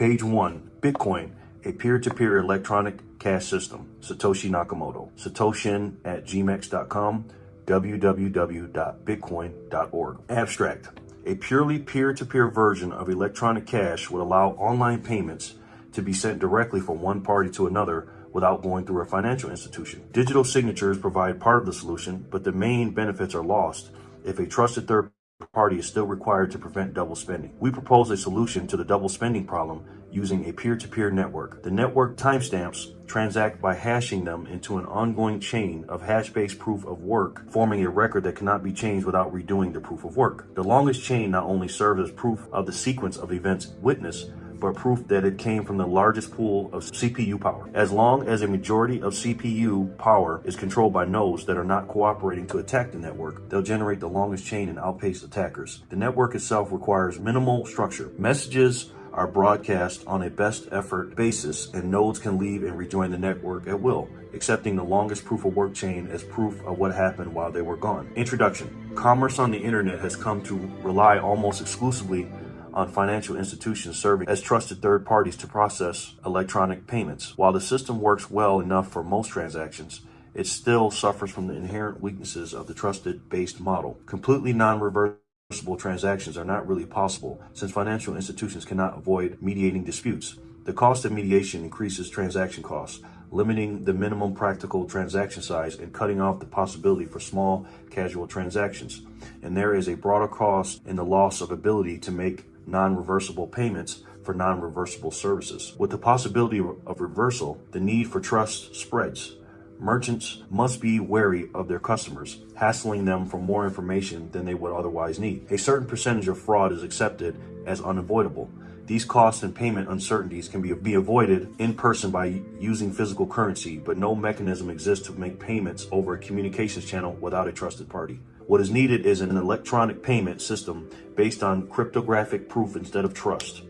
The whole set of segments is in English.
Page 1, Bitcoin, a peer-to-peer electronic cash system. Satoshi Nakamoto. Satoshin@gmex.com, www.bitcoin.org. Abstract. A purely peer-to-peer version of electronic cash would allow online payments to be sent directly from one party to another without going through a financial institution. Digital signatures provide part of the solution, but the main benefits are lost if a trusted third party is still required to prevent double spending. We propose a solution to the double spending problem using a peer-to-peer network. The network timestamps transact by hashing them into an ongoing chain of hash-based proof of work, forming a record that cannot be changed without redoing the proof of work. The longest chain not only serves as proof of the sequence of events witnessed, but proof that it came from the largest pool of CPU power. As long as a majority of CPU power is controlled by nodes that are not cooperating to attack the network, they'll generate the longest chain and outpace attackers. The network itself requires minimal structure. Messages are broadcast on a best effort basis, and nodes can leave and rejoin the network at will, accepting the longest proof of work chain as proof of what happened while they were gone. Introduction. Commerce on the internet has come to rely almost exclusively on financial institutions serving as trusted third parties to process electronic payments. While the system works well enough for most transactions, it still suffers from the inherent weaknesses of the trusted-based model. Completely non-reversible transactions are not really possible since financial institutions cannot avoid mediating disputes. The cost of mediation increases transaction costs, limiting the minimum practical transaction size and cutting off the possibility for small, casual transactions. And there is a broader cost in the loss of ability to make non-reversible payments for non-reversible services. With the possibility of reversal, the need for trust spreads. Merchants must be wary of their customers, hassling them for more information than they would otherwise need. A certain percentage of fraud is accepted as unavoidable. These costs and payment uncertainties can be avoided in person by using physical currency, but no mechanism exists to make payments over a communications channel without a trusted party. What is needed is an electronic payment system based on cryptographic proof instead of trust,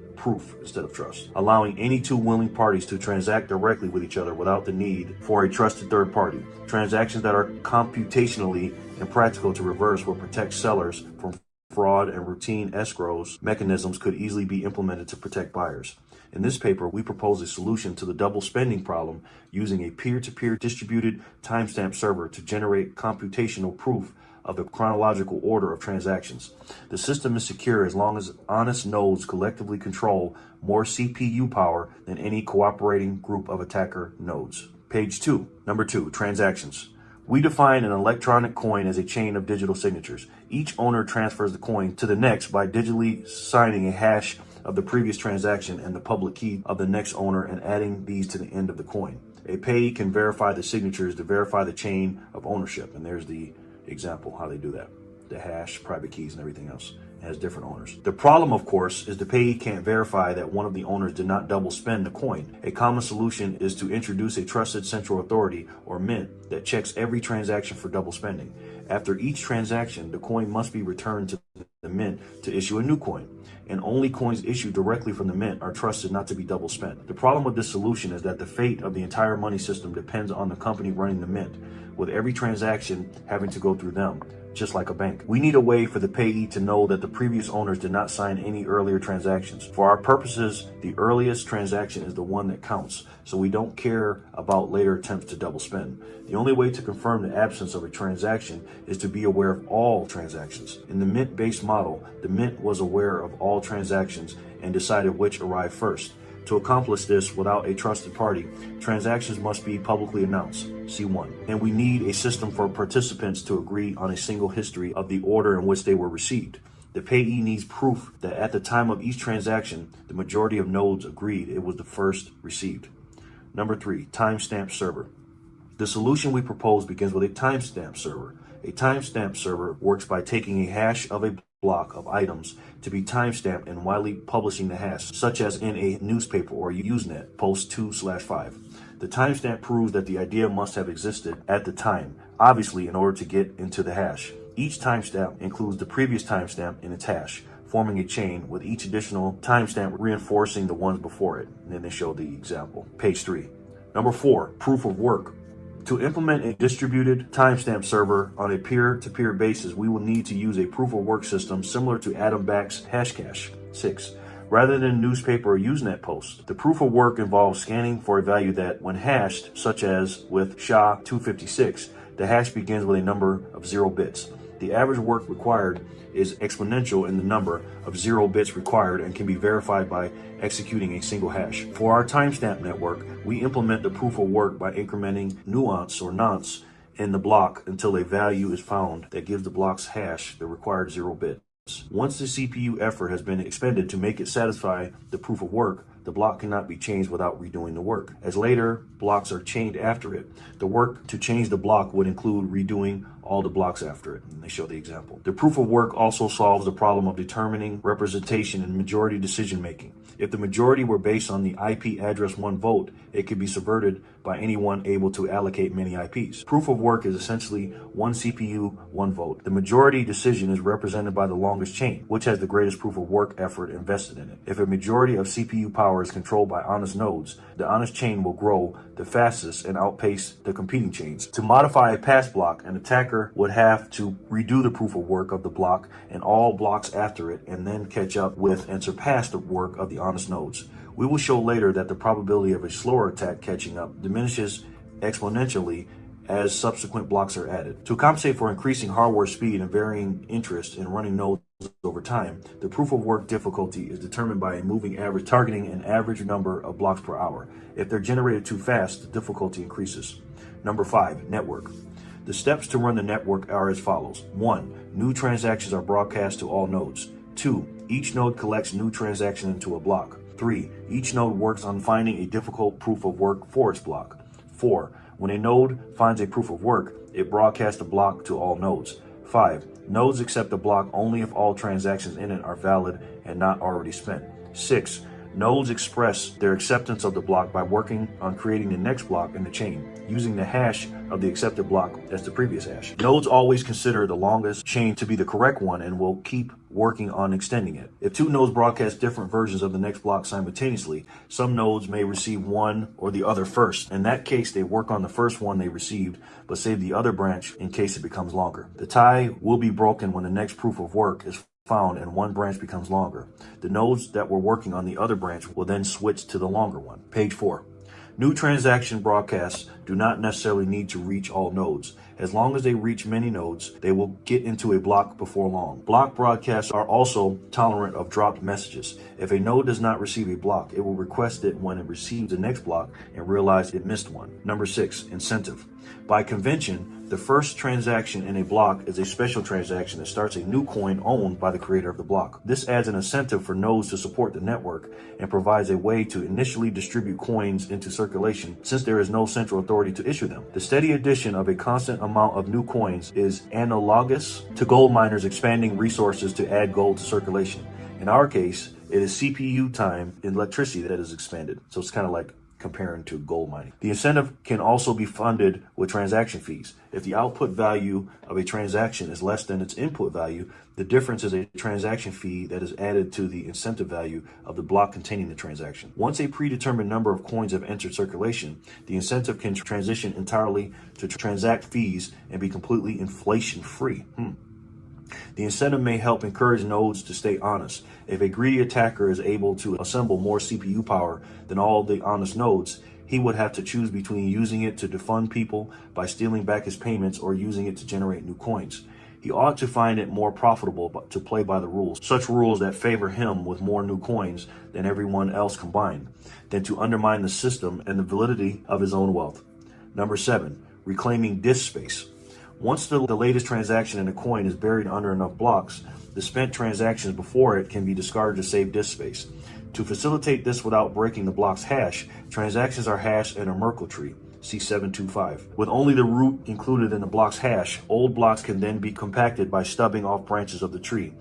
allowing any two willing parties to transact directly with each other without the need for a trusted third party. Transactions that are computationally impractical to reverse will protect sellers from fraud, and routine escrows mechanisms could easily be implemented to protect buyers. In this paper, we propose a solution to the double spending problem using a peer-to-peer distributed timestamp server to generate computational proof of the chronological order of transactions. The system is secure as long as honest nodes collectively control more CPU power than any cooperating group of attacker nodes. Page 2. Number 2, transactions. We define an electronic coin as a chain of digital signatures. Each owner transfers the coin to the next by digitally signing a hash of the previous transaction and the public key of the next owner and adding these to the end of the coin. A payee can verify the signatures to verify the chain of ownership. And there's the example how they do that. The hash, private keys, and everything else. It has different owners. The problem, of course, is the payee can't verify that one of the owners did not double spend the coin. A common solution is to introduce a trusted central authority, or mint, that checks every transaction for double spending. After each transaction, the coin must be returned to the mint to issue a new coin. And only coins issued directly from the mint are trusted not to be double spent. The problem with this solution is that the fate of the entire money system depends on the company running the mint, with every transaction having to go through them, just like a bank. We need a way for the payee to know that the previous owners did not sign any earlier transactions. For our purposes, the earliest transaction is the one that counts, so we don't care about later attempts to double spend. The only way to confirm the absence of a transaction is to be aware of all transactions. In the mint-based model, the mint was aware of all transactions and decided which arrived first. To accomplish this without a trusted party, transactions must be publicly announced, C1. And we need a system for participants to agree on a single history of the order in which they were received. The payee needs proof that at the time of each transaction, the majority of nodes agreed it was the first received. Number 3, timestamp server. The solution we propose begins with a timestamp server. A timestamp server works by taking a hash of a block of items to be timestamped and widely publishing the hash, such as in a newspaper or Usenet, post 2/5. The timestamp proves that the idea must have existed at the time, obviously in order to get into the hash. Each timestamp includes the previous timestamp in its hash, forming a chain with each additional timestamp reinforcing the ones before it. And then they show the example. Page 3. Number 4, proof of work. To implement a distributed timestamp server on a peer-to-peer basis, we will need to use a proof-of-work system similar to Adam Back's Hashcash. 6. rather than newspaper or Usenet posts. The proof of work involves scanning for a value that, when hashed, such as with SHA-256, the hash begins with a number of 0 bits. The average work required is exponential in the number of 0 bits required and can be verified by executing a single hash. For our timestamp network, we implement the proof of work by incrementing nuance or nonce in the block until a value is found that gives the block's hash the required 0 bits. Once the CPU effort has been expended to make it satisfy the proof of work, the block cannot be changed without redoing the work. As later blocks are chained after it, the work to change the block would include redoing all the blocks after it. And they show the example. The proof of work also solves the problem of determining representation in majority decision making. If the majority were based on the IP address 1 vote, it could be subverted by anyone able to allocate many IPs. Proof of work is essentially 1 CPU, 1 vote. The majority decision is represented by the longest chain, which has the greatest proof of work effort invested in it. If a majority of CPU power is controlled by honest nodes, the honest chain will grow the fastest and outpace the competing chains. To modify a pass block, an attacker would have to redo the proof of work of the block and all blocks after it, and then catch up with and surpass the work of the honest nodes. We will show later that the probability of a slower attack catching up diminishes exponentially as subsequent blocks are added. To compensate for increasing hardware speed and varying interest in running nodes over time, the proof of work difficulty is determined by a moving average targeting an average number of blocks per hour. If they're generated too fast, the difficulty increases. Number 5, network. The steps to run the network are as follows. 1. New transactions are broadcast to all nodes. 2. Each node collects new transactions into a block. 3. Each node works on finding a difficult proof of work for its block. 4. When a node finds a proof of work, it broadcasts the block to all nodes. 5. Nodes accept the block only if all transactions in it are valid and not already spent. 6. Nodes express their acceptance of the block by working on creating the next block in the chain, using the hash of the accepted block as the previous hash. Nodes always consider the longest chain to be the correct one and will keep working on extending it. If 2 nodes broadcast different versions of the next block simultaneously, some nodes may receive one or the other first. In that case, they work on the first one they received, but save the other branch in case it becomes longer. The tie will be broken when the next proof of work is found and one branch becomes longer. The nodes that were working on the other branch will then switch to the longer one. Page 4. New transaction broadcasts do not necessarily need to reach all nodes. As long as they reach many nodes, they will get into a block before long. Block broadcasts are also tolerant of dropped messages. If a node does not receive a block, it will request it when it receives the next block and realize it missed one. Number 6, incentive. By convention, the first transaction in a block is a special transaction that starts a new coin owned by the creator of the block. This adds an incentive for nodes to support the network and provides a way to initially distribute coins into circulation since there is no central authority to issue them. The steady addition of a constant amount of new coins is analogous to gold miners expanding resources to add gold to circulation. In our case, it is CPU time and electricity that is expanded. So it's kind of like comparing to gold mining. The incentive can also be funded with transaction fees. If the output value of a transaction is less than its input value, the difference is a transaction fee that is added to the incentive value of the block containing the transaction. Once a predetermined number of coins have entered circulation, the incentive can transition entirely to transact fees and be completely inflation-free. The incentive may help encourage nodes to stay honest. If a greedy attacker is able to assemble more CPU power than all the honest nodes, he would have to choose between using it to defund people by stealing back his payments or using it to generate new coins. He ought to find it more profitable to play by the rules, such rules that favor him with more new coins than everyone else combined, than to undermine the system and the validity of his own wealth. Number 7, reclaiming disk space. Once the latest transaction in a coin is buried under enough blocks, the spent transactions before it can be discarded to save disk space. To facilitate this without breaking the block's hash, transactions are hashed in a Merkle tree, C725. With only the root included in the block's hash, old blocks can then be compacted by stubbing off branches of the tree.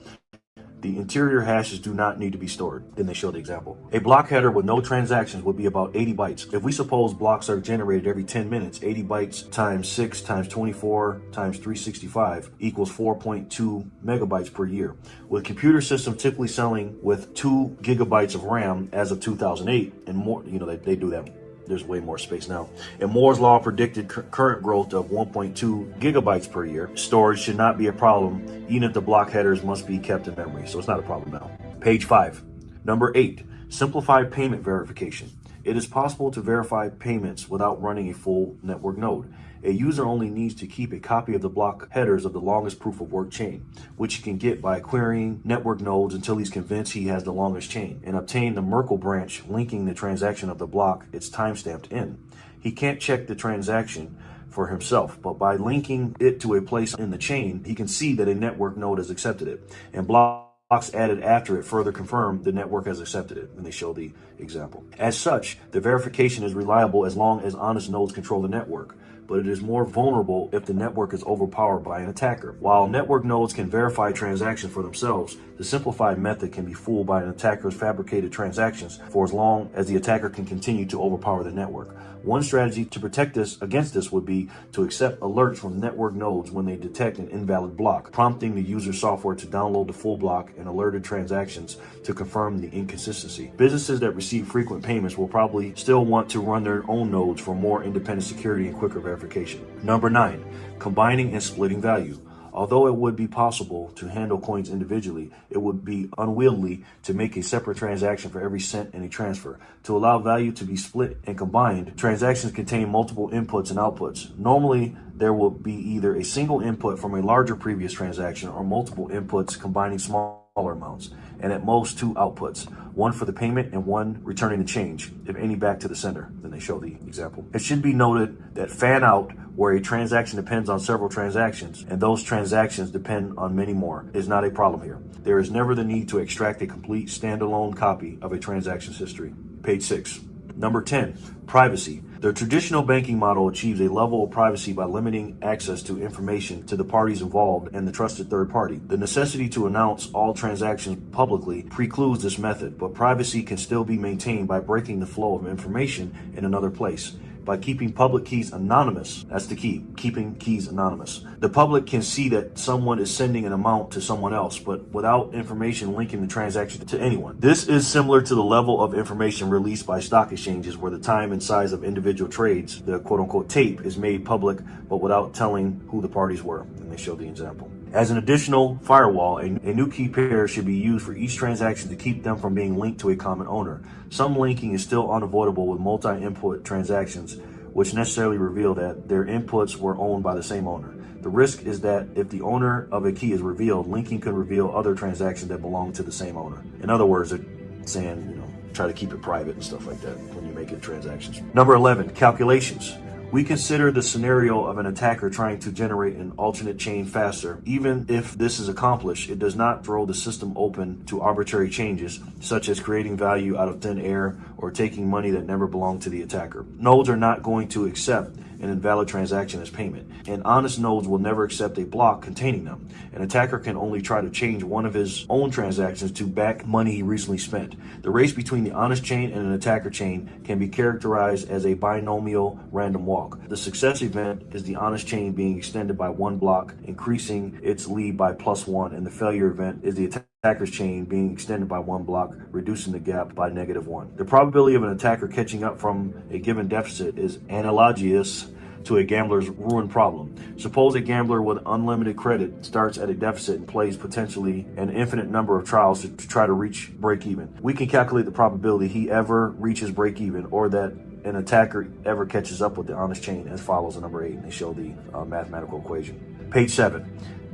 The interior hashes do not need to be stored. Then they show the example. A block header with no transactions would be about 80 bytes. If we suppose blocks are generated every 10 minutes, 80 bytes times 6 times 24 times 365 equals 4.2 megabytes per year. With computer systems typically selling with 2 gigabytes of RAM as of 2008 and more, they do that. There's way more space now. And Moore's law predicted current growth of 1.2 gigabytes per year. Storage should not be a problem, even if the block headers must be kept in memory. So it's not a problem now. Page 5. Number 8, simplified payment verification. It is possible to verify payments without running a full network node. A user only needs to keep a copy of the block headers of the longest proof of work chain, which he can get by querying network nodes until he's convinced he has the longest chain, and obtain the Merkle branch linking the transaction of the block it's timestamped in. He can't check the transaction for himself, but by linking it to a place in the chain, he can see that a network node has accepted it, and blocks added after it further confirm the network has accepted it, and they show the example. As such, the verification is reliable as long as honest nodes control the network, but it is more vulnerable if the network is overpowered by an attacker. While network nodes can verify transactions for themselves, the simplified method can be fooled by an attacker's fabricated transactions for as long as the attacker can continue to overpower the network. One strategy to protect against this would be to accept alerts from network nodes when they detect an invalid block, prompting the user software to download the full block and alerted transactions to confirm the inconsistency. Businesses that receive frequent payments will probably still want to run their own nodes for more independent security and quicker verification. Number 9, combining and splitting value. Although it would be possible to handle coins individually, it would be unwieldy to make a separate transaction for every cent in a transfer. To allow value to be split and combined, transactions contain multiple inputs and outputs. Normally, there will be either a single input from a larger previous transaction or multiple inputs combining smaller amounts, and at most 2 outputs, one for the payment and one returning the change, if any, back to the sender. Then they show the example. It should be noted that fan out, where a transaction depends on several transactions, and those transactions depend on many more, is not a problem here. There is never the need to extract a complete standalone copy of a transaction's history. Page 6. Number 10, privacy. The traditional banking model achieves a level of privacy by limiting access to information to the parties involved and the trusted third party. The necessity to announce all transactions publicly precludes this method, but privacy can still be maintained by breaking the flow of information in another place. By keeping public keys anonymous, that's the key, keeping keys anonymous. The public can see that someone is sending an amount to someone else, but without information linking the transaction to anyone. This is similar to the level of information released by stock exchanges where the time and size of individual trades, the quote-unquote tape, is made public, but without telling who the parties were. And they show the example. As an additional firewall, a new key pair should be used for each transaction to keep them from being linked to a common owner. Some linking is still unavoidable with multi-input transactions, which necessarily reveal that their inputs were owned by the same owner. The risk is that if the owner of a key is revealed, linking could reveal other transactions that belong to the same owner. In other words, they're saying, try to keep it private and stuff like that when you're making transactions. Number 11, calculations. We consider the scenario of an attacker trying to generate an alternate chain faster. Even if this is accomplished, it does not throw the system open to arbitrary changes, such as creating value out of thin air or taking money that never belonged to the attacker. Nodes are not going to accept an invalid transaction as payment, and honest nodes will never accept a block containing them. An attacker can only try to change one of his own transactions to back money he recently spent. The race between the honest chain and an attacker chain can be characterized as a binomial random walk. The success event is the honest chain being extended by 1 block, increasing its lead by +1, and the failure event is the attacker's chain being extended by 1 block, reducing the gap by -1. The probability of an attacker catching up from a given deficit is analogous to a gambler's ruin problem. Suppose a gambler with unlimited credit starts at a deficit and plays potentially an infinite number of trials to try to reach break even. We can calculate the probability he ever reaches break even, or that an attacker ever catches up with the honest chain, as follows in number 8, and they show the mathematical equation. Page 7.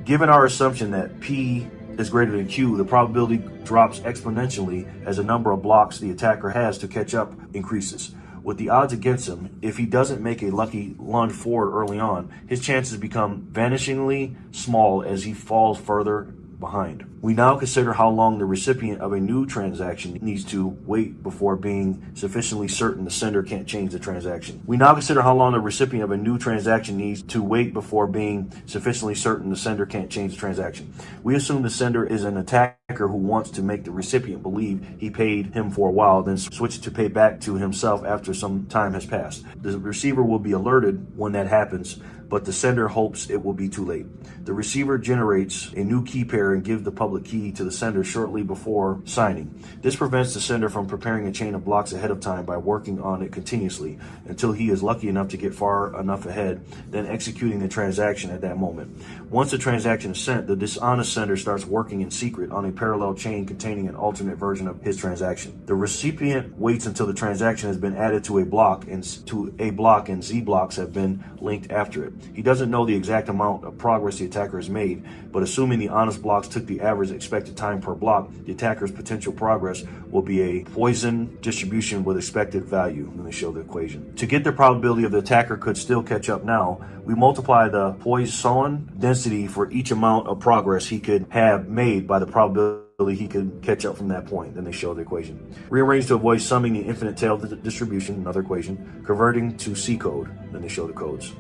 Given our assumption that P is greater than Q, the probability drops exponentially as the number of blocks the attacker has to catch up increases. With the odds against him, if he doesn't make a lucky lunge forward early on, his chances become vanishingly small as he falls further behind. We now consider how long the recipient of a new transaction needs to wait before being sufficiently certain the sender can't change the transaction. We now consider how long the recipient of a new transaction needs to wait before being sufficiently certain the sender can't change the transaction. We assume the sender is an attacker who wants to make the recipient believe he paid him for a while, then switch to pay back to himself after some time has passed. The receiver will be alerted when that happens but the sender hopes it will be too late. The receiver generates a new key pair and gives the public key to the sender shortly before signing. This prevents the sender from preparing a chain of blocks ahead of time by working on it continuously until he is lucky enough to get far enough ahead, then executing the transaction at that moment. Once the transaction is sent, the dishonest sender starts working in secret on a parallel chain containing an alternate version of his transaction. The recipient waits until the transaction has been added to a block and Z blocks have been linked after it. He doesn't know the exact amount of progress the attacker has made, but assuming the honest blocks took the average expected time per block, the attacker's potential progress will be a Poisson distribution with expected value. Let me show the equation. To get the probability of the attacker could still catch up now, we multiply the Poisson density for each amount of progress he could have made by the probability he could catch up from that point. Then they show the equation. Rearrange to avoid summing the infinite tail distribution, another equation, converting to C code. Then they show the codes.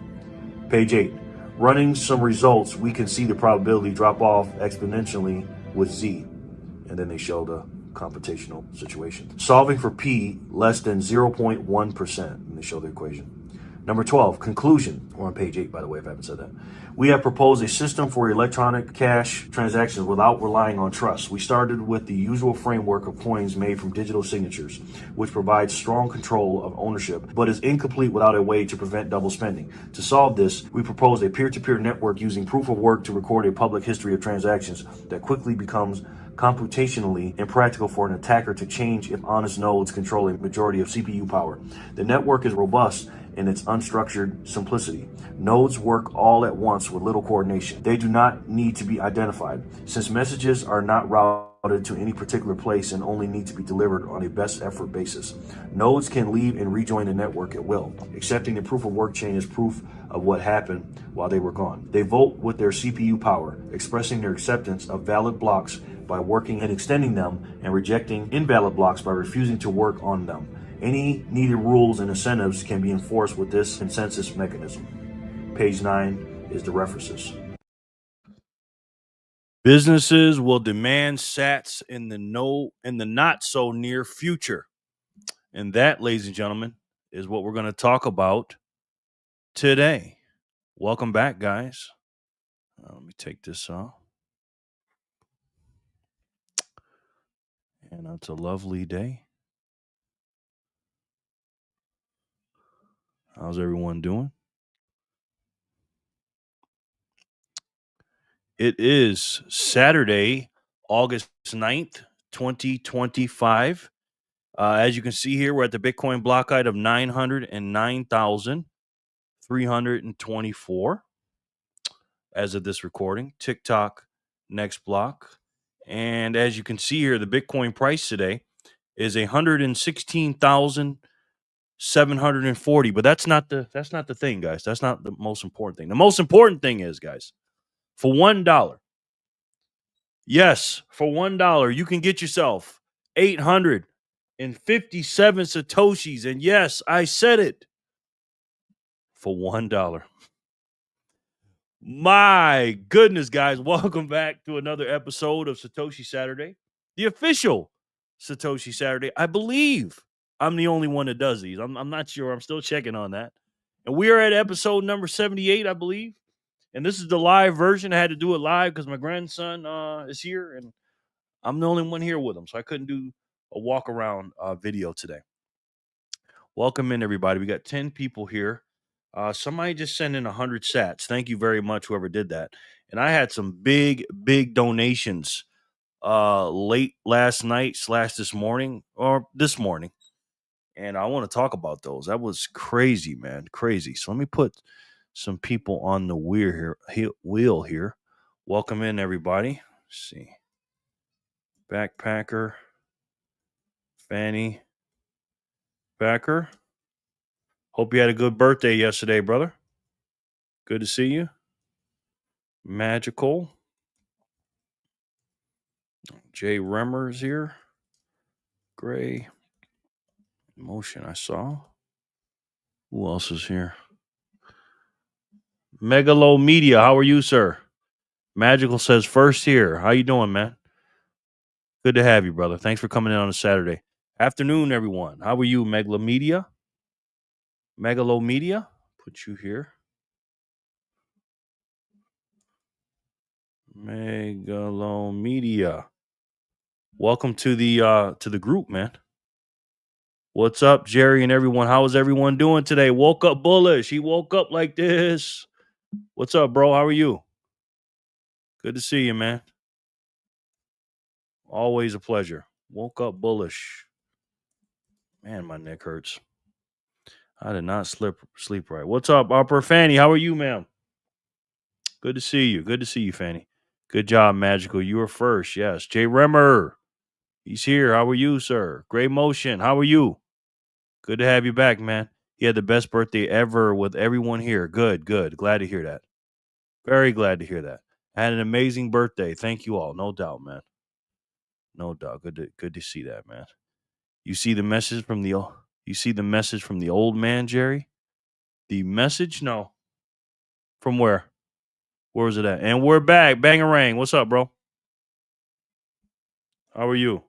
Page 8. Running some results, we can see the probability drop off exponentially with Z. And then they show the computational situation. Solving for P less than 0.1%. And they show the equation. Number 12, conclusion. We're on page 8, by the way, if I haven't said that. We have proposed a system for electronic cash transactions without relying on trust. We started with the usual framework of coins made from digital signatures, which provides strong control of ownership, but is incomplete without a way to prevent double spending. To solve this, we proposed a peer-to-peer network using proof of work to record a public history of transactions that quickly becomes computationally impractical for an attacker to change if honest nodes control a majority of CPU power. The network is robust in its unstructured simplicity. Nodes work all at once with little coordination. They do not need to be identified, since messages are not routed to any particular place and only need to be delivered on a best effort basis. Nodes can leave and rejoin the network at will, accepting the proof of work chain as proof of what happened while they were gone. They vote with their CPU power, expressing their acceptance of valid blocks by working and extending them, and rejecting invalid blocks by refusing to work on them. Any needed rules and incentives can be enforced with this consensus mechanism. Page 9 is the references. Businesses will demand sats in the not so near future. And that, ladies and gentlemen, is what we're going to talk about today. Welcome back, guys. Let me take this off. And it's a lovely day. How's everyone doing? It is Saturday, August 9th, 2025. As you can see here, we're at the Bitcoin block height of 909,324 as of this recording. TikTok, next block. And as you can see here, the Bitcoin price today is 116,740. But that's not the thing, guys. That's not the most important thing. The most important thing is, guys, for $1. Yes, for $1, you can get yourself 857 Satoshis. And yes, I said it. For $1. My goodness, guys. Welcome back to another episode of Satoshi Saturday, the official Satoshi Saturday. I believe I'm the only one that does these. I'm not sure. I'm still checking on that. And we are at episode number 78, I believe. And this is the live version. I had to do it live because my grandson is here, and I'm the only one here with him, so I couldn't do a walk around video today. Welcome in, everybody. We got 10 people here. Somebody just sent in 100 sats. Thank you very much, whoever did that. And I had some big donations late last night / this morning, and I want to talk about those. That was crazy, man. Crazy. So let me put some people on the wheel here. Welcome in, everybody. Let's see. Backpacker. Fanny. Backer. Hope you had a good birthday yesterday, brother. Good to see you. Magical. Jay Remmer's here. Gray. Motion, I saw. Who else is here? Megalo Media, how are you, sir? Magical says first here. How you doing, man? Good to have you, brother. Thanks for coming in on a Saturday. Afternoon, everyone. How are you, Megalo Media? Megalo Media? Put you here. Megalomedia. Welcome to the group, man. What's up, Jerry and everyone? How is everyone doing today? Woke up bullish. He woke up like this. What's up, bro? How are you? Good to see you, man. Always a pleasure. Woke up bullish. Man, my neck hurts. I did not sleep right. What's up, Upper Fanny? How are you, ma'am? Good to see you. Good to see you, Fanny. Good job, Magical. You were first. Yes. Jay Remmer. He's here. How are you, sir? Gray Motion. How are you? Good to have you back, man. He had the best birthday ever with everyone here. Good, good. Glad to hear that. Very glad to hear that. Had an amazing birthday. Thank you all. No doubt, man. No doubt. Good to see that, man. You see the message from the old man, Jerry? The message? No. From where? Where was it at? And we're back. Bangarang. What's up, bro? How are you?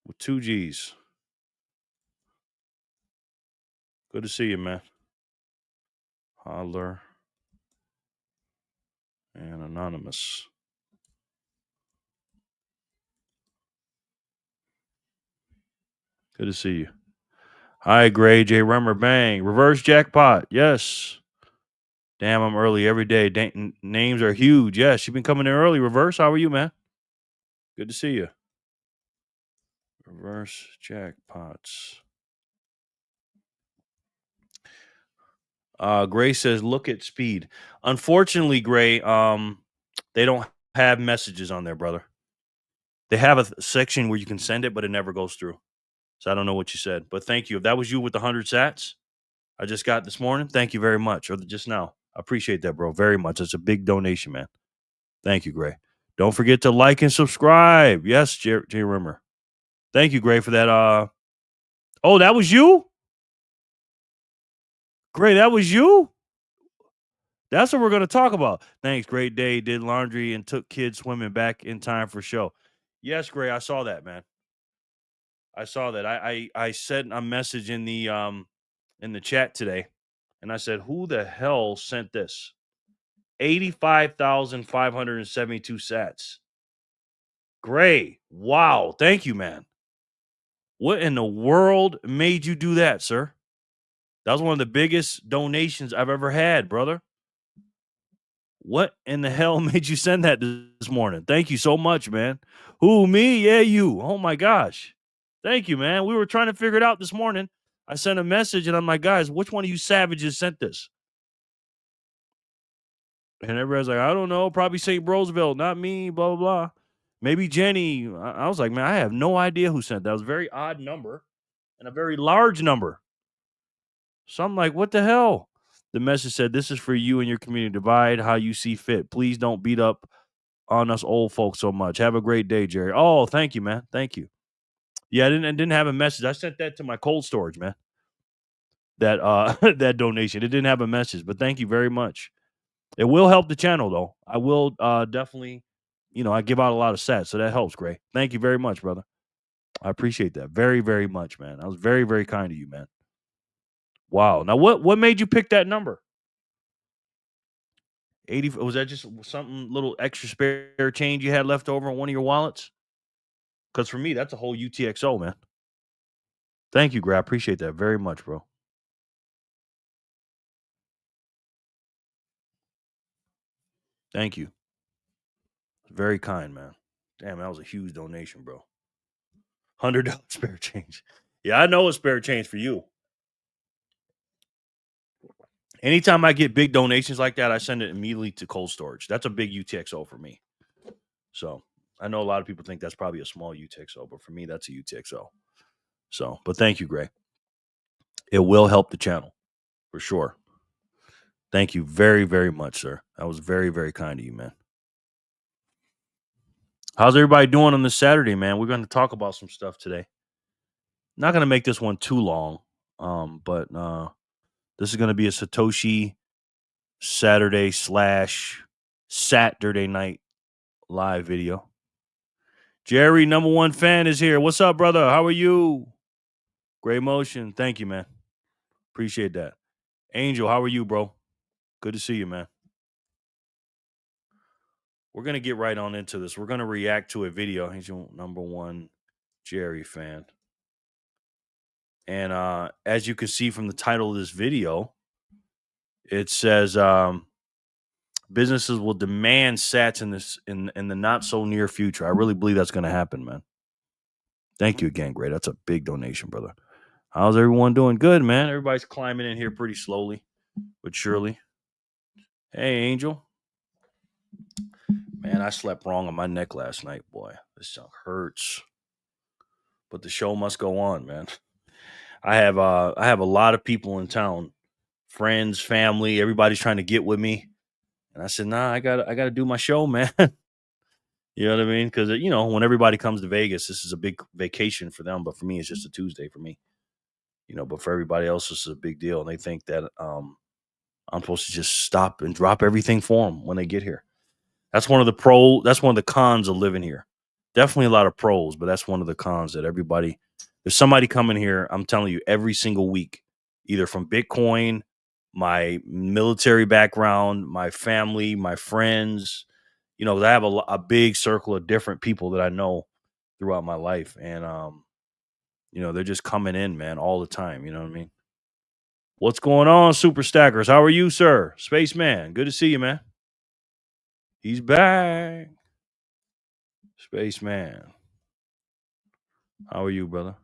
With 2 G's. Good to see you, man. Holler and Anonymous. Good to see you. Hi, Gray, J. Rummer, bang. Reverse jackpot. Yes. Damn, I'm early every day. Names are huge. Yes, you've been coming in early. Reverse, how are you, man? Good to see you. Reverse jackpots. Gray says, look at speed. Unfortunately, Gray, they don't have messages on there, brother. They have a section where you can send it, but it never goes through. So I don't know what you said, but thank you. If that was you with the 100 sats I just got this morning, thank you very much. Or just now. I appreciate that, bro, very much. It's a big donation, man. Thank you, Gray. Don't forget to like and subscribe. Yes, J. Rimmer. Thank you, Gray, for that. Oh, that was you? Gray, that was you? That's what we're going to talk about. Thanks. Great day. Did laundry and took kids swimming back in time for show. Yes, Gray, I saw that, man. I saw that. I sent a message in the chat today, and I said, who the hell sent this? 85,572 sats. Gray. Wow. Thank you, man. What in the world made you do that, sir? That was one of the biggest donations I've ever had, brother. What in the hell made you send that this morning? Thank you so much, man. Who, me? Yeah, you. Oh my gosh. Thank you, man. We were trying to figure it out this morning. I sent a message and I'm like, guys, which one of you savages sent this? And everybody's like, I don't know. Probably St. Roosevelt, not me, blah, blah, blah. Maybe Jenny. I was like, man, I have no idea who sent that. It was a very odd number and a very large number. So I'm like, what the hell? The message said, this is for you and your community. Divide how you see fit. Please don't beat up on us old folks so much. Have a great day, Jerry. Oh, thank you, man. Thank you. Yeah, I didn't have a message. I sent that to my cold storage, man. That that donation. It didn't have a message, but thank you very much. It will help the channel though. I will definitely, I give out a lot of sats, so that helps, Gray. Thank you very much, brother. I appreciate that very, very much, man. I was very, very kind to you, man. Wow. Now what made you pick that number? 80, was that just something little extra spare change you had left over in one of your wallets? Because for me, that's a whole UTXO, man. Thank you, Gray. I appreciate that very much, bro. Thank you. Very kind, man. Damn, that was a huge donation, bro. $100 spare change. Yeah, I know it's spare change for you. Anytime I get big donations like that, I send it immediately to cold storage. That's a big UTXO for me. So I know a lot of people think that's probably a small UTXO, but for me, that's a UTXO. So, but thank you, Gray. It will help the channel for sure. Thank you very, very much, sir. That was very, very kind of you, man. How's everybody doing on this Saturday, man? We're going to talk about some stuff today. Not going to make this one too long, but this is going to be a Satoshi Saturday / Saturday night live video. Jerry, #1 fan, is here. What's up, brother? How are you? Great motion. Thank you, man. Appreciate that. Angel, how are you, bro? Good to see you, man. we're gonna get right on into this. We're gonna react to a video. He's your number one Jerry fan. And as you can see from the title of this video, it says businesses will demand sats in the not so near future. I really believe that's gonna happen, man. Thank you again, Gray. That's a big donation, brother. How's everyone doing? Good, man. Everybody's climbing in here pretty slowly, but surely. Hey, Angel. Man, I slept wrong on my neck last night, boy. This junk hurts. But the show must go on, man. I have a lot of people in town, friends, family, everybody's trying to get with me. And I said, nah, I gotta do my show, man. You know what I mean? Because when everybody comes to Vegas, this is a big vacation for them. But for me, it's just a Tuesday for me. But for everybody else, this is a big deal. And they think that I'm supposed to just stop and drop everything for them when they get here. That's one of the cons of living here. Definitely a lot of pros, but that's one of the cons that there's somebody coming here, I'm telling you, every single week, either from Bitcoin, my military background, my family, my friends. I have a big circle of different people that I know throughout my life. And, they're just coming in, man, all the time. You know what I mean? What's going on, Super Stackers? How are you, sir? Spaceman, good to see you, man. He's back. Spaceman. How are you, brother?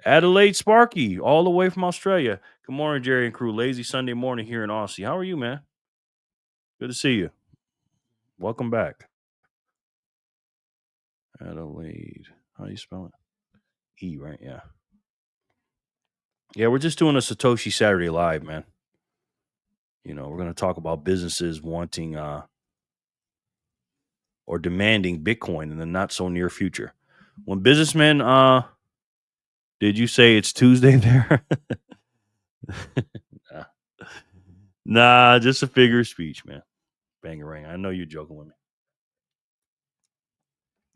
Adelaide Sparky, all the way from Australia. Good morning, Jerry and crew. Lazy Sunday morning here in Aussie. How are you, man? Good to see you. Welcome back. Adelaide. How do you spell it? E, right? Yeah. Yeah, we're just doing a Satoshi Saturday live, man. We're going to talk about businesses wanting or demanding Bitcoin in the not so near future. When businessmen, did you say it's Tuesday there? Nah, just a figure of speech, man. Bangarang. I know you're joking with me.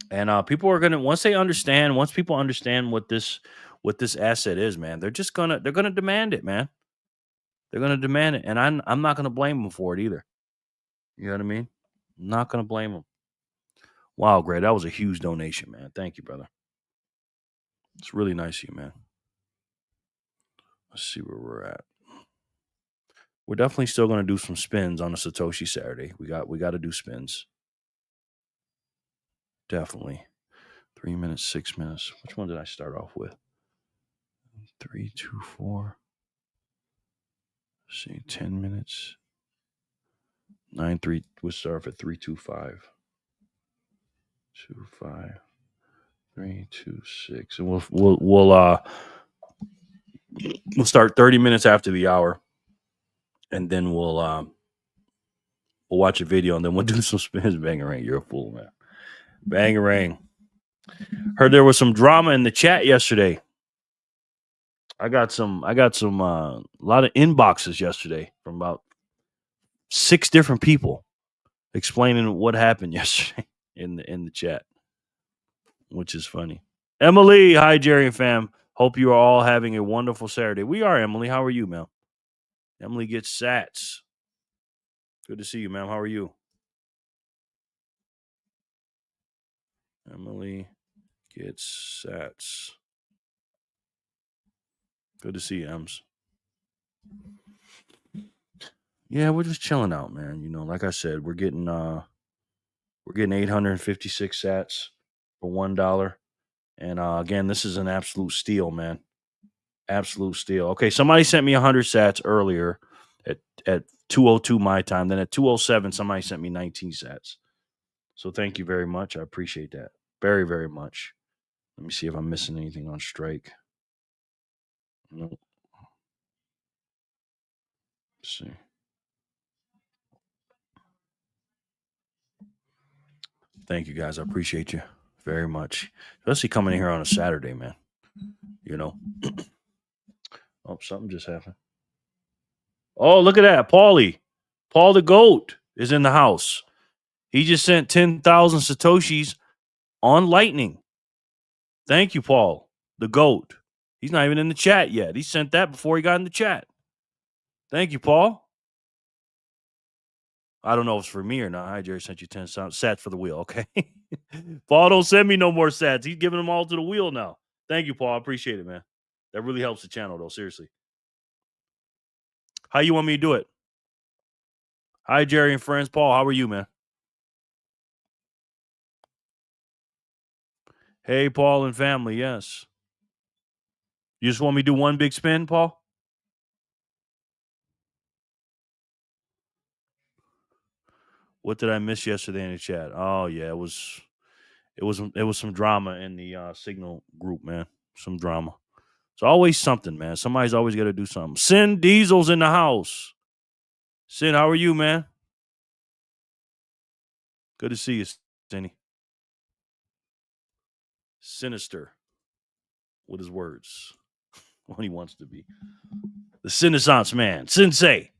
And people are gonna once people understand what this asset is, man, they're gonna demand it, man. They're gonna demand it, and I'm not gonna blame them for it either. You know what I mean? I'm not gonna blame them. Wow, great. That was a huge donation, man. Thank you, brother. It's really nice of you, man. Let's see where we're at. We're definitely still gonna do some spins on a Satoshi Saturday. We got to do spins. Definitely. 3 minutes, 6 minutes. Which one did I start off with? 3, 2, 4. Let's see, 10 minutes. 9, 3. We'll start off at 3, 2, 5. 2, 5. 3, 2, 6. And we'll start 30 minutes after the hour, and then we'll watch a video, and then we'll do some spins. Bangarang, you're a fool, man. Bangarang. Heard there was some drama in the chat yesterday. I got some a lot of inboxes yesterday from about 6 different people explaining what happened yesterday in the chat, which is funny. Emily, hi Jerry and fam. Hope you are all having a wonderful Saturday. We are, Emily. How are you, ma'am? Emily gets sats. Good to see you, ma'am. How are you? Emily gets sats. Good to see you, Ems. Yeah, we're just chilling out, man. Like I said, we're getting 856 sats for $1. And again, this is an absolute steal, man. Absolute steal. Okay, somebody sent me 100 sats earlier at 2:02 my time. Then at 2:07, somebody sent me 19 sats. So thank you very much. I appreciate that very, very much. Let me see if I'm missing anything on strike. Nope. Let's see. Thank you, guys. I appreciate you very much. Especially coming in here on a Saturday, man. Oh, something just happened. Oh, look at that. Paulie. Paul the Goat is in the house. He just sent 10,000 Satoshis on Lightning. Thank you, Paul the Goat. He's not even in the chat yet. He sent that before he got in the chat. Thank you, Paul. I don't know if it's for me or not. Hi, Jerry sent you 10 sats for the wheel. Okay. Paul, don't send me no more sats. He's giving them all to the wheel now. Thank you, Paul. I appreciate it, man. That really helps the channel, though. Seriously. How you want me to do it? Hi, Jerry and friends. Paul, how are you, man? Hey, Paul and family. Yes. You just want me to do one big spin, Paul? What did I miss yesterday in the chat? Oh yeah, it was some drama in the Signal group, man. Some drama. It's always something, man. Somebody's always got to do something. Sin Diesel's in the house. Sin, how are you, man? Good to see you, Sinny. Sinister with his words. What he wants to be. The Renaissance man. Sensei.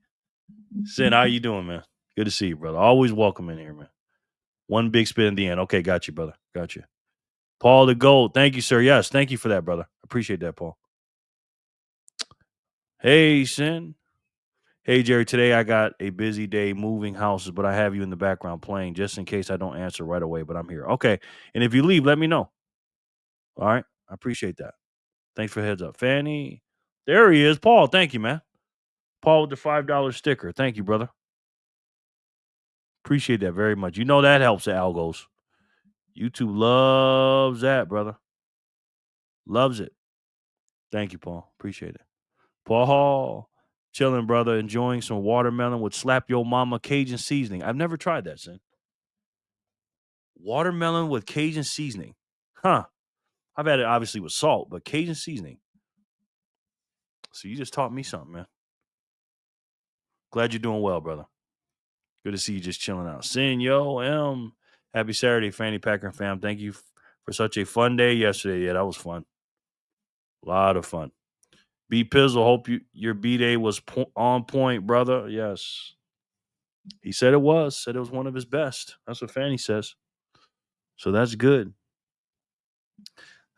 Sin, how you doing, man? Good to see you, brother. Always welcome in here, man. One big spin in the end. Okay, got you, brother. Got you. Paul the Gold. Thank you, sir. Yes, thank you for that, brother. Appreciate that, Paul. Hey, Sin. Hey, Jerry. Today I got a busy day moving houses, but I have you in the background playing just in case I don't answer right away, but I'm here. Okay. And if you leave, let me know. All right. I appreciate that. Thanks for the heads up. Fanny. There he is. Paul, thank you, man. Paul with the $5 sticker. Thank you, brother. Appreciate that very much. You know that helps the algos. YouTube loves that, brother. Loves it. Thank you, Paul. Appreciate it. Paul Hall. Chilling, brother. Enjoying some watermelon with Slap Yo Mama Cajun seasoning. I've never tried that, Sin. Watermelon with Cajun seasoning. Huh. I've had it obviously with salt, but Cajun seasoning. So you just taught me something, man. Glad you're doing well, brother. Good to see you just chilling out. Sin, yo, happy Saturday, Fanny Packer and fam. Thank you for such a fun day yesterday. Yeah, that was fun. A lot of fun. B Pizzle, hope your B day was on point, brother. Yes. He said it was. Said it was one of his best. That's what Fanny says. So that's good.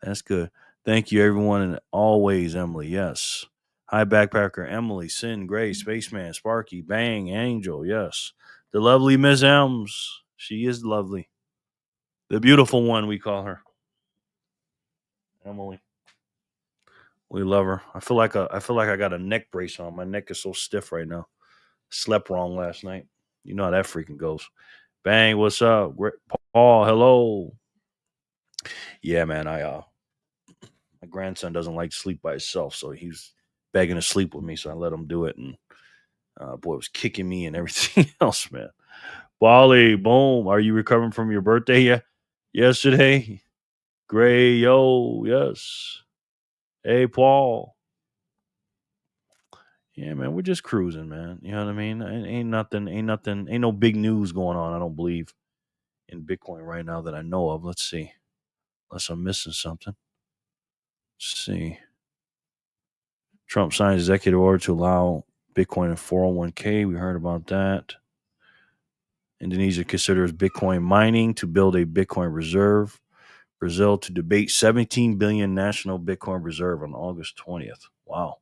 That's good. Thank you, everyone, and always, Emily. Yes. Hi, Backpacker, Emily, Sin, Gray, Spaceman, Sparky, Bang, Angel. Yes. The lovely Miss Ems. She is lovely. The beautiful one, we call her. Emily. We love her. I feel like I got a neck brace on. My neck is so stiff right now. Slept wrong last night. You know how that freaking goes. Bang, what's up? Paul, hello. Yeah, man, my grandson doesn't like to sleep by himself, so he's begging to sleep with me, so I let him do it, and boy, it was kicking me and everything else, man. Bali, boom. Are you recovering from your birthday yet? Yesterday? Gray, yo, yes. Hey, Paul. Yeah, man, we're just cruising, man. You know what I mean? Ain't nothing, ain't no big news going on, I don't believe, in Bitcoin right now that I know of. Let's see. Unless I'm missing something. Let's see. Trump signed executive order to allow Bitcoin in 401k. We heard about that. Indonesia considers Bitcoin mining to build a Bitcoin reserve. Brazil to debate 17 billion national Bitcoin reserve on August 20th. Wow.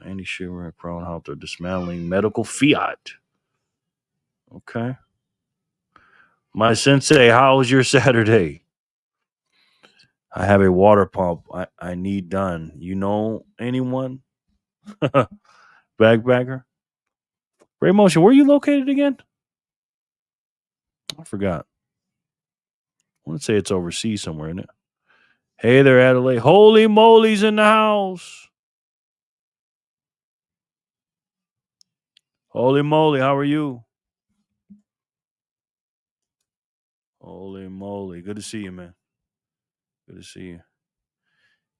Andy Schumer and Fraunhofer dismantling medical fiat. Okay. My sensei, how was your Saturday? I have a water pump I need done. You know anyone? Backpacker? Ray Motion, where are you located again? I forgot. I want to say it's overseas somewhere, isn't it? Hey there, Adelaide. Holy moly's in the house. Holy moly, how are you? Holy moly. Good to see you, man. Good to see you.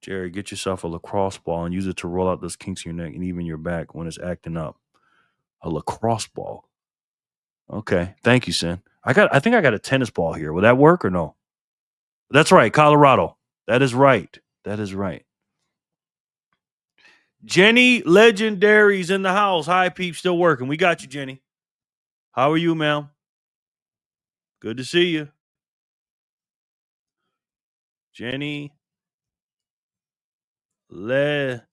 Jerry, get yourself a lacrosse ball and use it to roll out those kinks in your neck and even your back when it's acting up. A lacrosse ball. Okay. Thank you, Sin. I think I got a tennis ball here. Will that work or no? That's right, Colorado. That is right. That is right. Jenny Legendary's in the house. Hi, peep, still working. We got you, Jenny. How are you, ma'am? Good to see you. Jenny Legendary.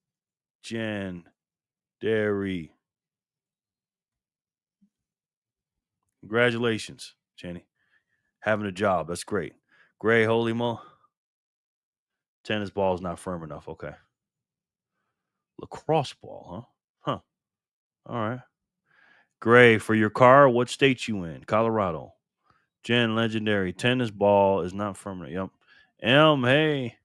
Congratulations, Jenny. Having a job. That's great. Gray, holy mo. Tennis ball is not firm enough. Okay. Lacrosse ball, huh? Huh. All right. Gray, for your car, what state you in? Colorado. Jen, legendary. Tennis ball is not firm enough. Yep. Hey.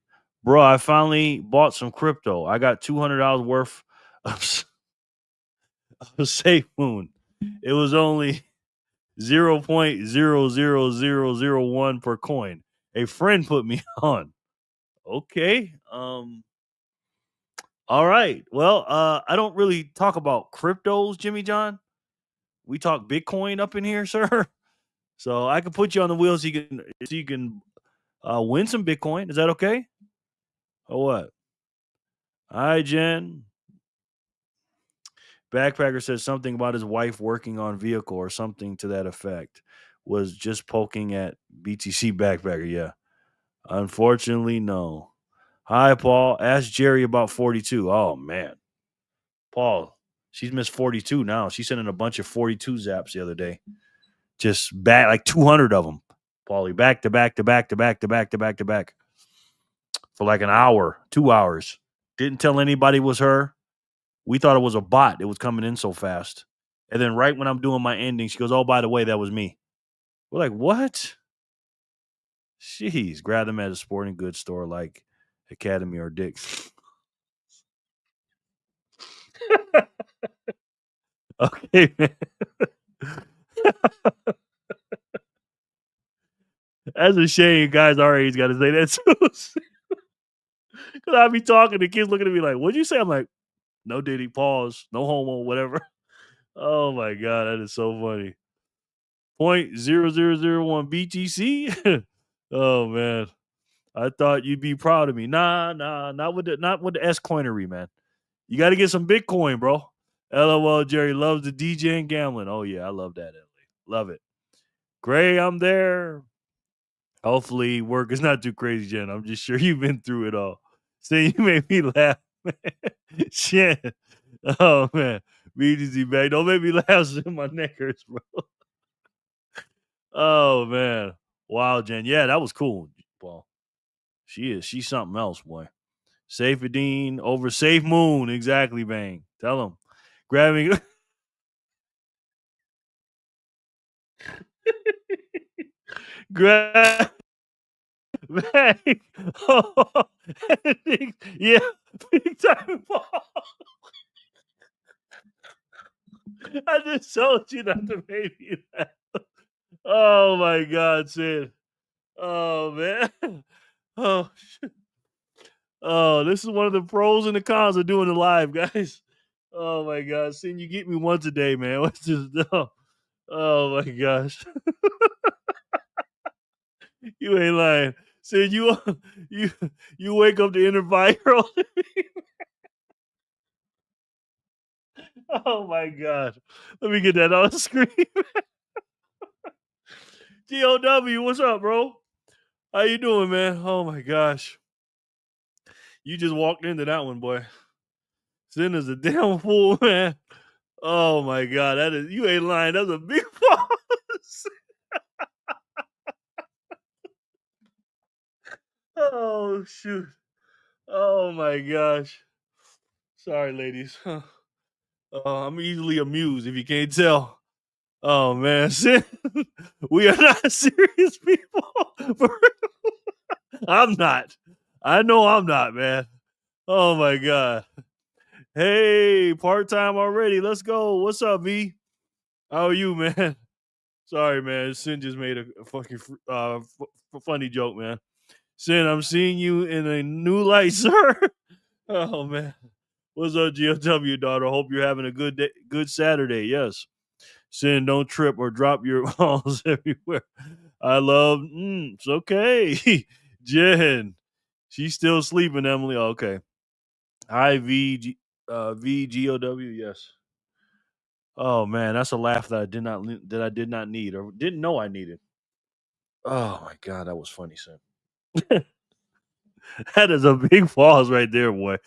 Bro, I finally bought some crypto. I got $200 worth of Safe Moon. It was only 0.00001 per coin. A friend put me on. Okay. All right. Well, I don't really talk about cryptos, Jimmy John. We talk Bitcoin up in here, sir. So I can put you on the wheel so you can win some Bitcoin. Is that okay? Or what? Hi, Jen. Backpacker says something about his wife working on vehicle or something to that effect. Was just poking at BTC Backpacker. Yeah. Unfortunately, no. Hi, Paul. Ask Jerry about 42. Oh, man. Paul, she's missed 42 now. She sent in a bunch of 42 zaps the other day. Just back, like 200 of them. Paulie, back to back to back to back to back to back to back for like an hour, 2 hours. Didn't tell anybody it was her. We thought it was a bot. It was coming in so fast. And then right when I'm doing my ending, she goes, oh, by the way, that was me. We're like, what? Jeez, grab them at a sporting goods store like Academy or Dick's. Okay, man. That's a shame. Guys our age got to say that too. Because I be talking, the kids looking at me like, what'd you say? I'm like, no diddy, pause, no homo, whatever. Oh my God, that is so funny. 0.0001 BTC. Oh man. I thought you'd be proud of me. Nah, not with the S coinery, man. You got to get some Bitcoin, bro. LOL, Jerry loves the DJ and gambling. Oh yeah, I love that. Love it. Gray, I'm there. Hopefully, work is not too crazy, Jen. I'm just sure you've been through it all. Say you made me laugh, man. Shit. Oh man, BTC back. Don't make me laugh. My neck hurts, bro. Oh man, wow, Jen. Yeah, that was cool, Paul. She's something else, boy. Safe Dean over Safe Moon. Exactly, Bang. Tell him. Grabbing. Grab. Bang. Oh, yeah. Big time Paul. I just told you not to make me laugh. Oh my God, Sid. Oh man. Oh shit. Oh, this is one of the pros and the cons of doing the live, guys. Oh my God, Sid, you get me once a day, man. What's this? Oh my gosh. You ain't lying. Sid, you you wake up the inner 5-year-old. Oh my God. Let me get that on the screen. GOW, what's up, bro? How you doing, man? Oh my gosh. You just walked into that one, boy. Sin is a damn fool, man. Oh my God. That is, you ain't lying. That's a big pause. Oh shoot. Oh my gosh. Sorry, ladies. I'm easily amused if you can't tell. Oh man, Sin, we are not serious people. I'm not. I know I'm not, man. Oh my God. Hey, part time already. Let's go. What's up, V? How are you, man? Sorry, man. Sin just made a fucking funny joke, man. Sin, I'm seeing you in a new light, sir. Oh man. What's up, GOW daughter? Hope you're having a good day, good Saturday. Yes. Sin, don't trip or drop your balls everywhere. I love. It's okay. Jen, she's still sleeping. Emily. Okay. Hi, VGOW. Yes. Oh man, that's a laugh that I did not need or didn't know I needed. Oh my God, that was funny, son. That is a big pause right there, boy.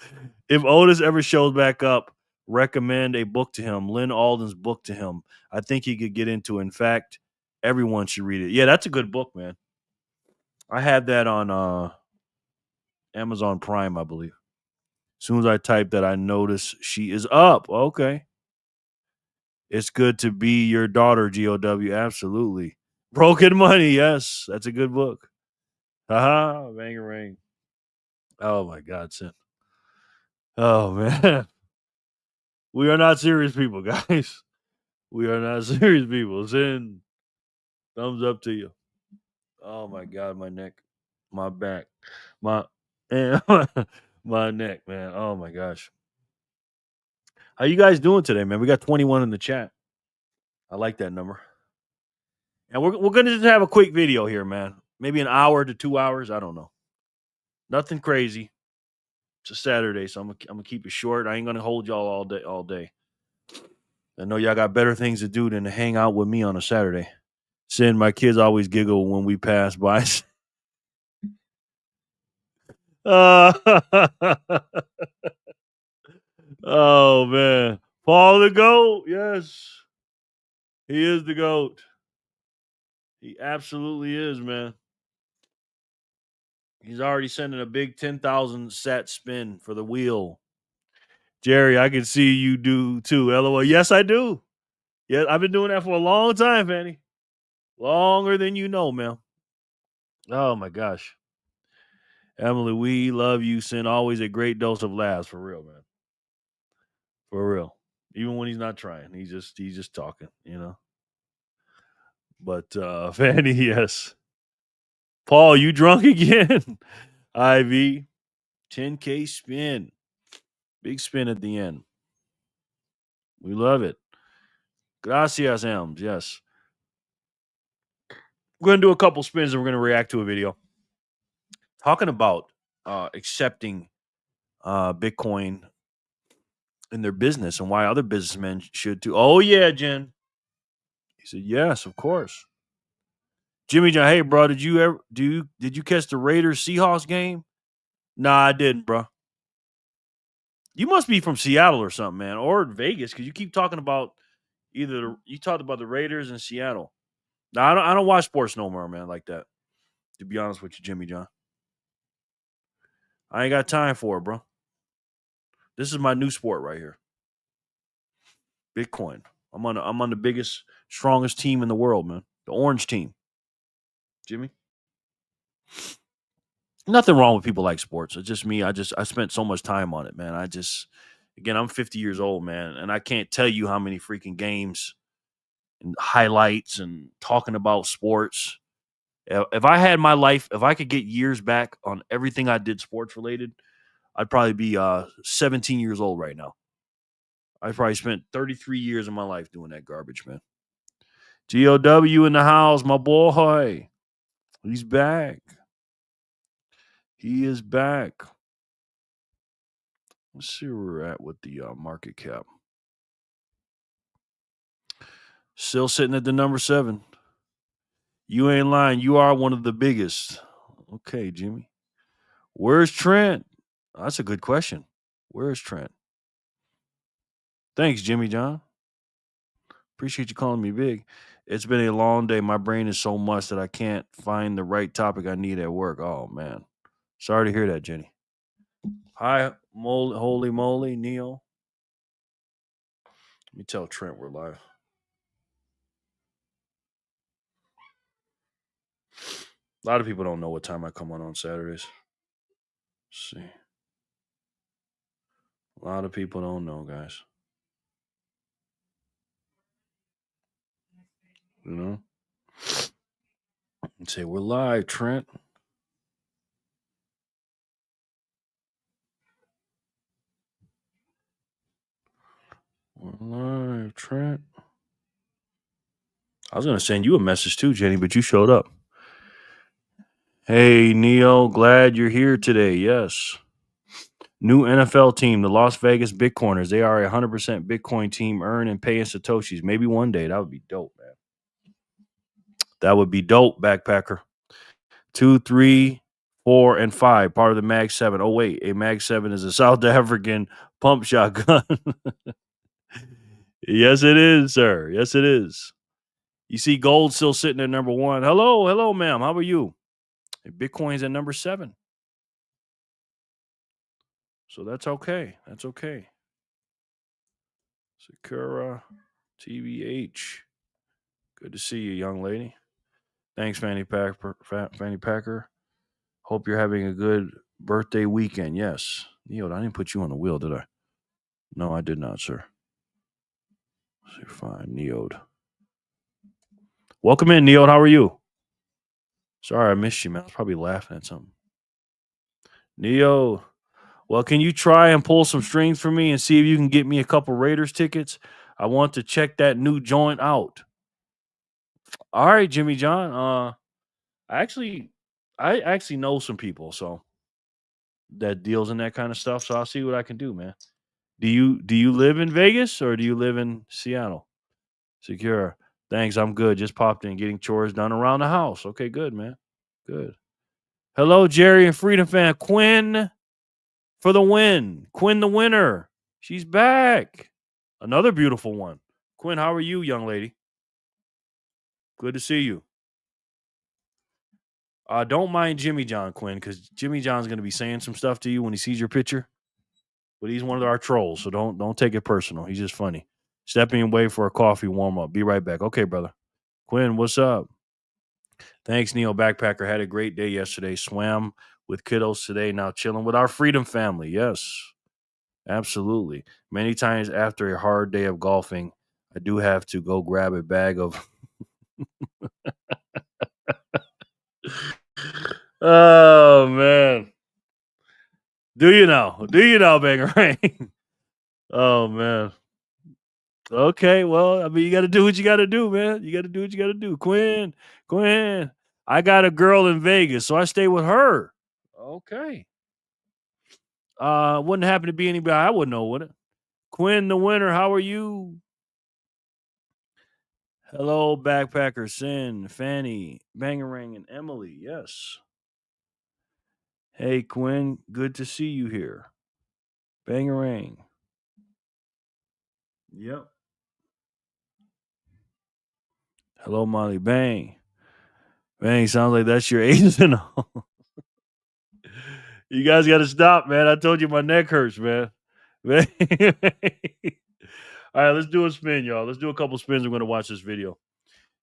If Otis ever shows back up, recommend a book to him, Lynn Alden's book to him. I think he could get into it. In fact, everyone should read it. Yeah, that's a good book, man. I had that on Amazon Prime, I believe. As soon as I type that, I notice she is up. Okay. It's good to be your daughter, GOW. Absolutely. Broken Money. Yes, that's a good book. Haha, Bangarang. Oh my God, Sin. Oh man. We are not serious people, guys. We are not serious people. Sin, thumbs up to you. Oh my God, my neck, my back, my my neck, man. Oh my gosh. How you guys doing today, man? We got 21 in the chat. I like that number. And we're gonna just have a quick video here, man. Maybe an hour to 2 hours. I don't know. Nothing crazy. It's a Saturday, so I'm gonna keep it short. I ain't gonna hold y'all all day. All day. I know y'all got better things to do than to hang out with me on a Saturday. Sin, my kids always giggle when we pass by. Oh man, Paul the GOAT. Yes, he is the GOAT. He absolutely is, man. He's already sending a big 10,000 sat spin for the wheel. Jerry, I can see you do too. LOL. Yes, I do. Yeah, I've been doing that for a long time, Fanny. Longer than you know, man. Oh my gosh. Emily, we love you. Send always a great dose of laughs for real, man. For real. Even when he's not trying. He's just talking, you know. But Fanny, yes. Paul, you drunk again? IV. 10K spin. Big spin at the end. We love it. Gracias, Ems. Yes. We're going to do a couple spins and we're going to react to a video. Talking about accepting Bitcoin in their business and why other businessmen should too. Oh, yeah, Jen. He said, yes, of course. Jimmy John, hey, bro, did you catch the Raiders Seahawks game? Nah, I didn't, bro. You must be from Seattle or something, man, or Vegas, because you keep talking about you talked about the Raiders and Seattle. Now I don't watch sports no more, man, like that. To be honest with you, Jimmy John, I ain't got time for it, bro. This is my new sport right here, Bitcoin. I'm on the biggest, strongest team in the world, man. The orange team, Jimmy. Nothing wrong with people like sports. It's just me. I spent so much time on it, man. Again, I'm 50 years old, man, and I can't tell you how many freaking games and highlights and talking about sports. If I had my life, if I could get years back on everything I did sports related, I'd probably be 17 years old right now. I probably spent 33 years of my life doing that garbage, man. GOW in the house, my boy. He's back. He is back. Let's see where we're at with the market cap. Still sitting at the number 7. You ain't lying. You are one of the biggest. Okay, Jimmy. Where's Trent? That's a good question. Where's Trent? Thanks, Jimmy John. Appreciate you calling me big. It's been a long day. My brain is so much that I can't find the right topic I need at work. Oh, man. Sorry to hear that, Jenny. Hi, holy moly, Neo. Let me tell Trent we're live. A lot of people don't know what time I come on Saturdays. Let's see. A lot of people don't know, guys. You know? And say, we're live, Trent. We're live, Trent. I was going to send you a message too, Jenny, but you showed up. Hey, Neo, glad you're here today. Yes. New NFL team, the Las Vegas Bitcoiners. They are a 100% Bitcoin team, earn and pay in Satoshis. Maybe one day. That would be dope, man. That would be dope, backpacker. 2, 3, 4, and 5, part of the Mag 7. Oh, wait, a Mag 7 is a South African pump shotgun. Yes, it is, sir. Yes, it is. You see gold still sitting at number 1. Hello, ma'am. How are you? Bitcoin's at number 7. So that's okay. That's okay. Sakura TBH. Good to see you, young lady. Thanks, Fanny Packer. Hope you're having a good birthday weekend. Yes. Neil, I didn't put you on the wheel, did I? No, I did not, sir. So fine, Neod. Welcome in, Neod. How are you? Sorry, I missed you, man. I was probably laughing at something. Neo, well, can you try and pull some strings for me and see if you can get me a couple Raiders tickets? I want to check that new joint out. All right, Jimmy John. I actually know some people so that deals in that kind of stuff. So I'll see what I can do, man. Do you live in Vegas or do you live in Seattle? Secure. Thanks. I'm good. Just popped in, getting chores done around the house. Okay, good, man. Good. Hello, Jerry and Freedom fan. Quinn for the win. Quinn the winner. She's back. Another beautiful one. Quinn, how are you, young lady? Good to see you. Don't mind Jimmy John, Quinn, because Jimmy John's going to be saying some stuff to you when he sees your picture. But he's one of our trolls, so don't take it personal. He's just funny. Stepping away for a coffee warm up. Be right back. Okay, brother. Quinn, what's up? Thanks, Neil Backpacker. Had a great day yesterday. Swam with kiddos today. Now chilling with our Freedom family. Yes, absolutely. Many times after a hard day of golfing, I do have to go grab a bag of. Oh man. Do you know? Do you know, Bangerang? Oh man. Okay, well, I mean, you got to do what you got to do, man. You got to do what you got to do. Quinn, I got a girl in Vegas, so I stay with her. Okay. Wouldn't happen to be anybody I wouldn't know, would it? Quinn, the winner, how are you? Hello, Backpacker, Sin, Fanny, Bangerang, and Emily. Yes. Hey, Quinn, good to see you here. Bangerang. Yep. Hello, Molly. Bang. Bang, sounds like that's your agent. You guys got to stop, man. I told you my neck hurts, man. All right, let's do a spin, y'all. Let's do a couple spins. We're going to watch this video.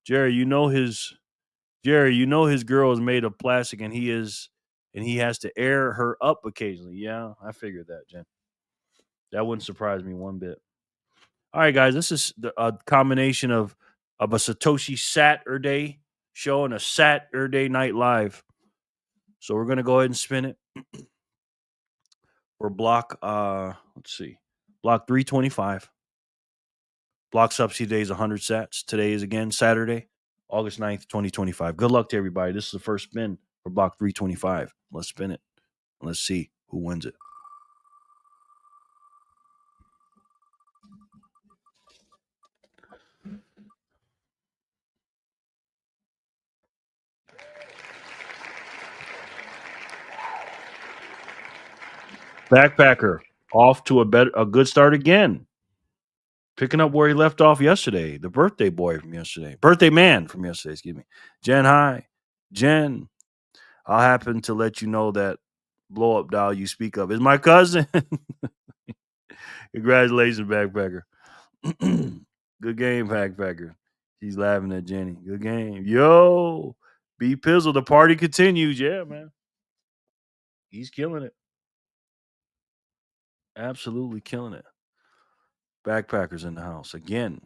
Jerry, you know his girl is made of plastic and he has to air her up occasionally. Yeah, I figured that, Jen. That wouldn't surprise me one bit. All right, guys, this is a combination of a Satoshi Saturday show and a Saturday Night Live. So we're gonna go ahead and spin it. For block let's see. Block 325. Block subsidy today is 100 sats. Today is again Saturday, August 9th, 2025. Good luck to everybody. This is the first spin for block 325. Let's spin it. Let's see who wins it. Backpacker off to a good start again. Picking up where he left off yesterday. The birthday boy from yesterday. Birthday man from yesterday, excuse me. Jen, hi. Jen, I'll happen to let you know that blow up doll you speak of is my cousin. Congratulations, Backpacker. Good game, Backpacker. She's laughing at Jenny. Good game. Yo, B Pizzle, the party continues. Yeah, man. He's killing it. Absolutely killing it. Backpackers in the house again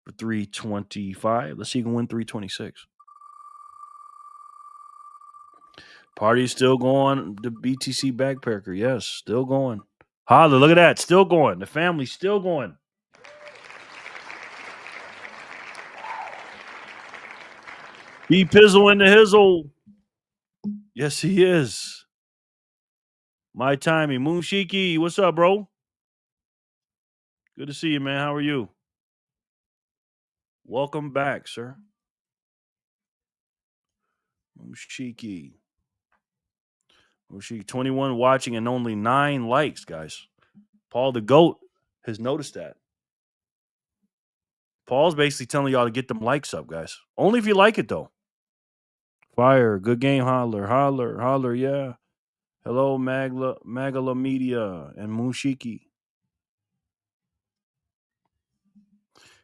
for 325. Let's see if he can win 326. Party's still going. The BTC Backpacker, yes, still going. Holla, look at that, still going. The family's still going. B Pizzle in the hizzle. Yes, he is. My timing. Moonshiki, what's up, bro? Good to see you, man. How are you? Welcome back, sir. Moonshiki. She 21 watching and only 9 likes, guys. Paul the GOAT has noticed that. Paul's basically telling y'all to get them likes up, guys. Only if you like it, though. Fire. Good game. Holler. Holler. Holler. Yeah. Hello, Magala Media and Mushiki.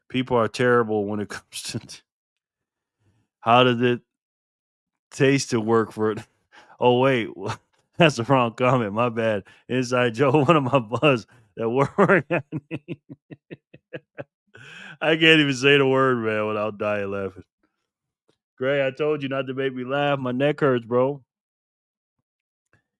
People are terrible when it comes to how does it taste to work for it. Oh, wait. That's the wrong comment. My bad. Inside Joe, one of my buzz that work at me. I can't even say the word, man, without dying laughing. Gray, I told you not to make me laugh. My neck hurts, bro.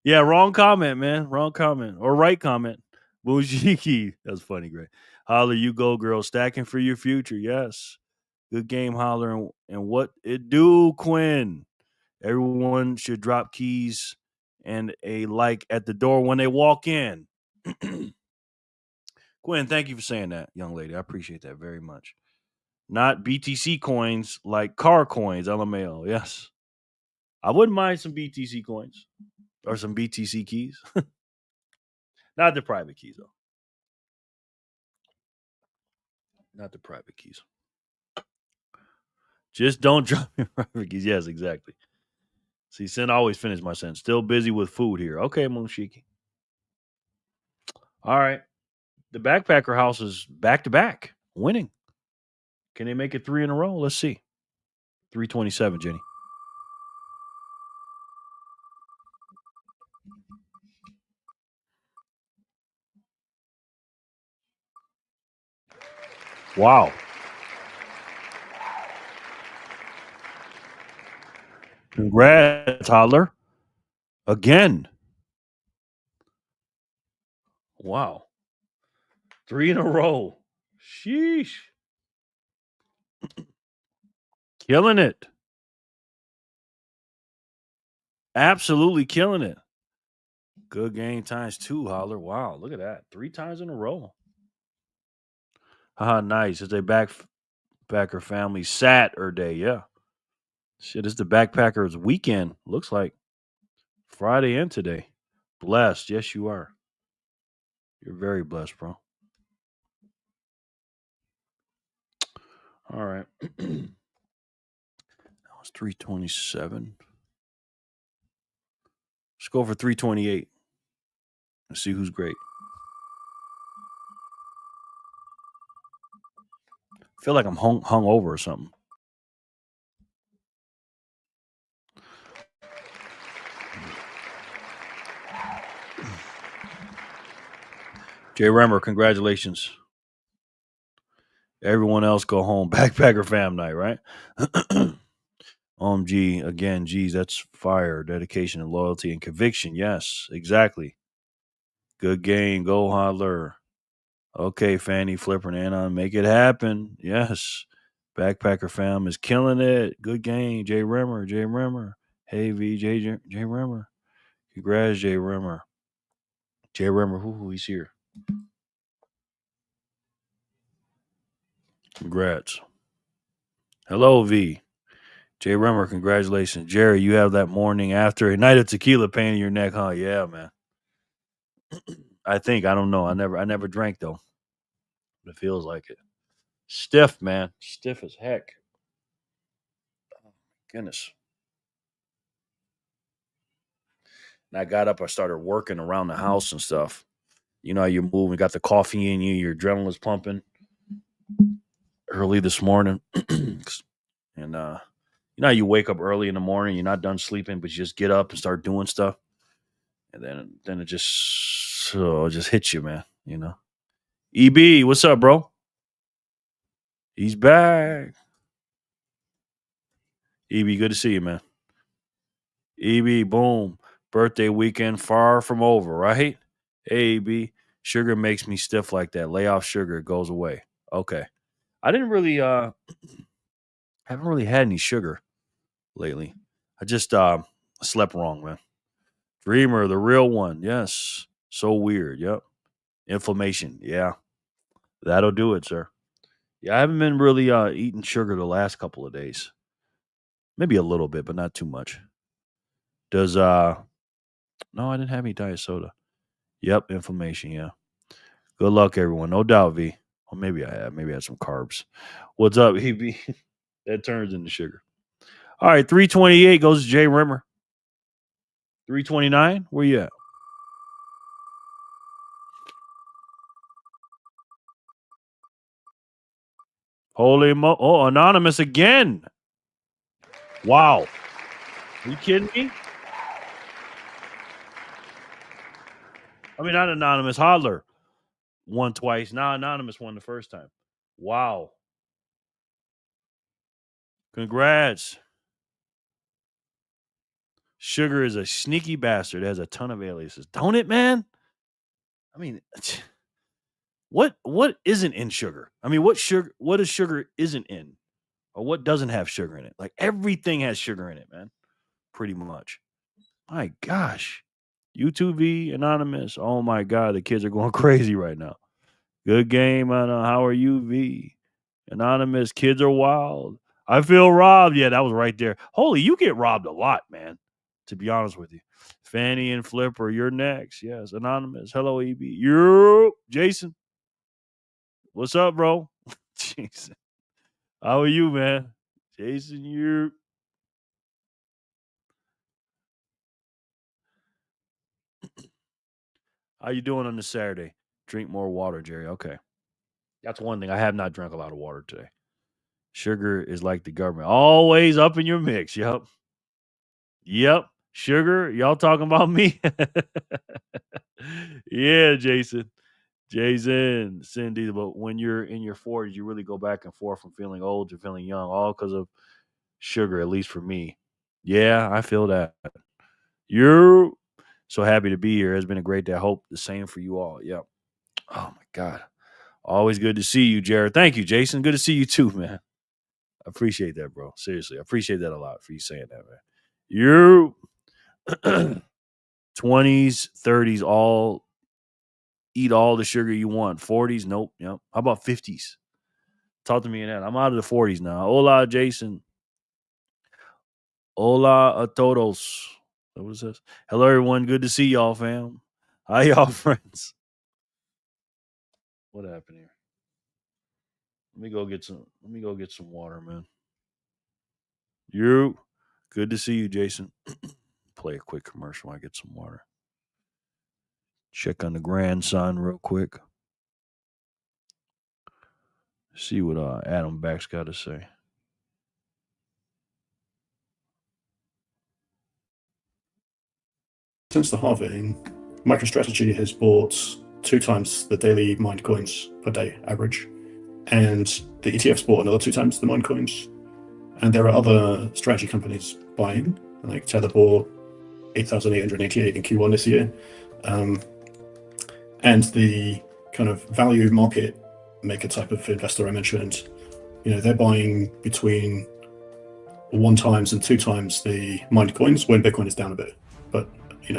Yeah, wrong comment, man. Wrong comment. Or right comment. Bujiki. That's funny, Gray. Holler, you go, girl. Stacking for your future. Yes. Good game, Holler. And what it do, Quinn? Everyone should drop keys and a like at the door when they walk in. Quinn, thank you for saying that, young lady. I appreciate that very much. Not BTC coins like car coins, LMAO. Yes. I wouldn't mind some BTC coins or some BTC keys. Not the private keys, though. Not the private keys. Just don't drop your private keys. Yes, exactly. See, Sin always finish my sentence. Still busy with food here. Okay, Moonshiki. All right. The backpacker house is back to back, winning. Can they make it 3 in a row? Let's see. 327, Jenny. Wow. Congrats, Toddler. Again. Wow. 3 in a row. Sheesh. Killing it. Absolutely killing it. Good game times 2, Holler. Wow, look at that. 3 times in a row. Haha, nice. It's a backpacker family Saturday. Yeah. Shit, it's the backpackers weekend. Looks like Friday and today. Blessed. Yes, you are. You're very blessed, bro. All right. That was 327. Let's go for 328. Let's see who's great. I feel like I'm hung over or something. Jay Remmer, congratulations. Everyone else go home. Backpacker fam night, right? G again, geez, that's fire, dedication and loyalty and conviction. Yes, exactly. Good game. Go Hodler. Okay, Fanny Flipper and Anon, make it happen. Yes. Backpacker fam is killing it. Good game. Jay Rimmer. Jay Rimmer. Hey V Jay Rimmer. Congrats, Jay Rimmer. Jay Rimmer, he's here. Congrats. Hello, V. Jay Rimmer, congratulations. Jerry, you have that morning after a night of tequila pain in your neck, huh? Yeah, man. I think. I don't know. I never drank though. It feels like it. Stiff, man. Stiff as heck. Goodness. And I got up, I started working around the house and stuff. You know how you're moving, got the coffee in you, your adrenaline's pumping early this morning. And you know how you wake up early in the morning, you're not done sleeping, but you just get up and start doing stuff. And then it just hits you, man. You know. EB, what's up, bro? He's back. EB, good to see you, man. EB, boom. Birthday weekend far from over, right? Hey, EB, sugar makes me stiff like that. Lay off sugar, it goes away. Okay. I didn't really haven't really had any sugar lately. I just slept wrong, man. Dreamer, the real one. Yes. So weird. Yep. Inflammation. Yeah. That'll do it, sir. Yeah, I haven't been really eating sugar the last couple of days. Maybe a little bit, but not too much. Does No, I didn't have any diet soda. Yep, inflammation. Yeah. Good luck, everyone. No doubt, V. Or maybe I have. Maybe I had some carbs. What's up, EB? That turns into sugar. All right, 328 goes to Jay Rimmer. 329, where you at? Oh, anonymous again. Wow. Are you kidding me? I mean, not anonymous. Hodler won twice. Now anonymous won the first time. Wow. Congrats. Sugar is a sneaky bastard. It has a ton of aliases. Don't it, man? I mean, what isn't in sugar? I mean, what is sugar isn't in? Or what doesn't have sugar in it? Like everything has sugar in it, man. Pretty much. My gosh. U2V Anonymous. Oh my god, the kids are going crazy right now. Good game. How are you, V? Anonymous. Kids are wild. I feel robbed. Yeah, that was right there. Holy, you get robbed a lot, man. To be honest with you. Fanny and Flipper, you're next. Yes, Anonymous. Hello, EB. You, Jason. What's up, bro? Jason. How are you, man? Jason, you. How you doing on this Saturday? Drink more water, Jerry. Okay. That's one thing. I have not drank a lot of water today. Sugar is like the government. Always up in your mix. Yep. Yep. Sugar. Y'all talking about me? Yeah, Jason. Jason, Cindy. But when you're in your 40s, you really go back and forth from feeling old to feeling young, all because of sugar, at least for me. Yeah, I feel that. You're so happy to be here. It's been a great day. I hope the same for you all. Yep. Oh my God. Always good to see you, Jared. Thank you, Jason. Good to see you too, man. I appreciate that, bro. Seriously. I appreciate that a lot for you saying that, man. You 20s, 30s, all eat all the sugar you want. 40s, nope. Yep. How about 50s? Talk to me in that. I'm out of the 40s now. Hola, Jason. Hola a todos. What is this? Hello, everyone. Good to see y'all, fam. How y'all, friends? What happened here? Let me go get some. Let me go get some water, man. You. Good to see you, Jason. Play a quick commercial. I get some water. Check on the grandson real quick. See what Adam Back's got to say. Since the halving, MicroStrategy has bought 2 times the daily mined coins per day average, and the ETF's bought another 2 times the mined coins. And there are other strategy companies buying, like Tether bought 8,888 in Q1 this year. And the kind of value market maker type of investor I mentioned, they're buying between 1 times and 2 times the mined coins when Bitcoin is down a bit, but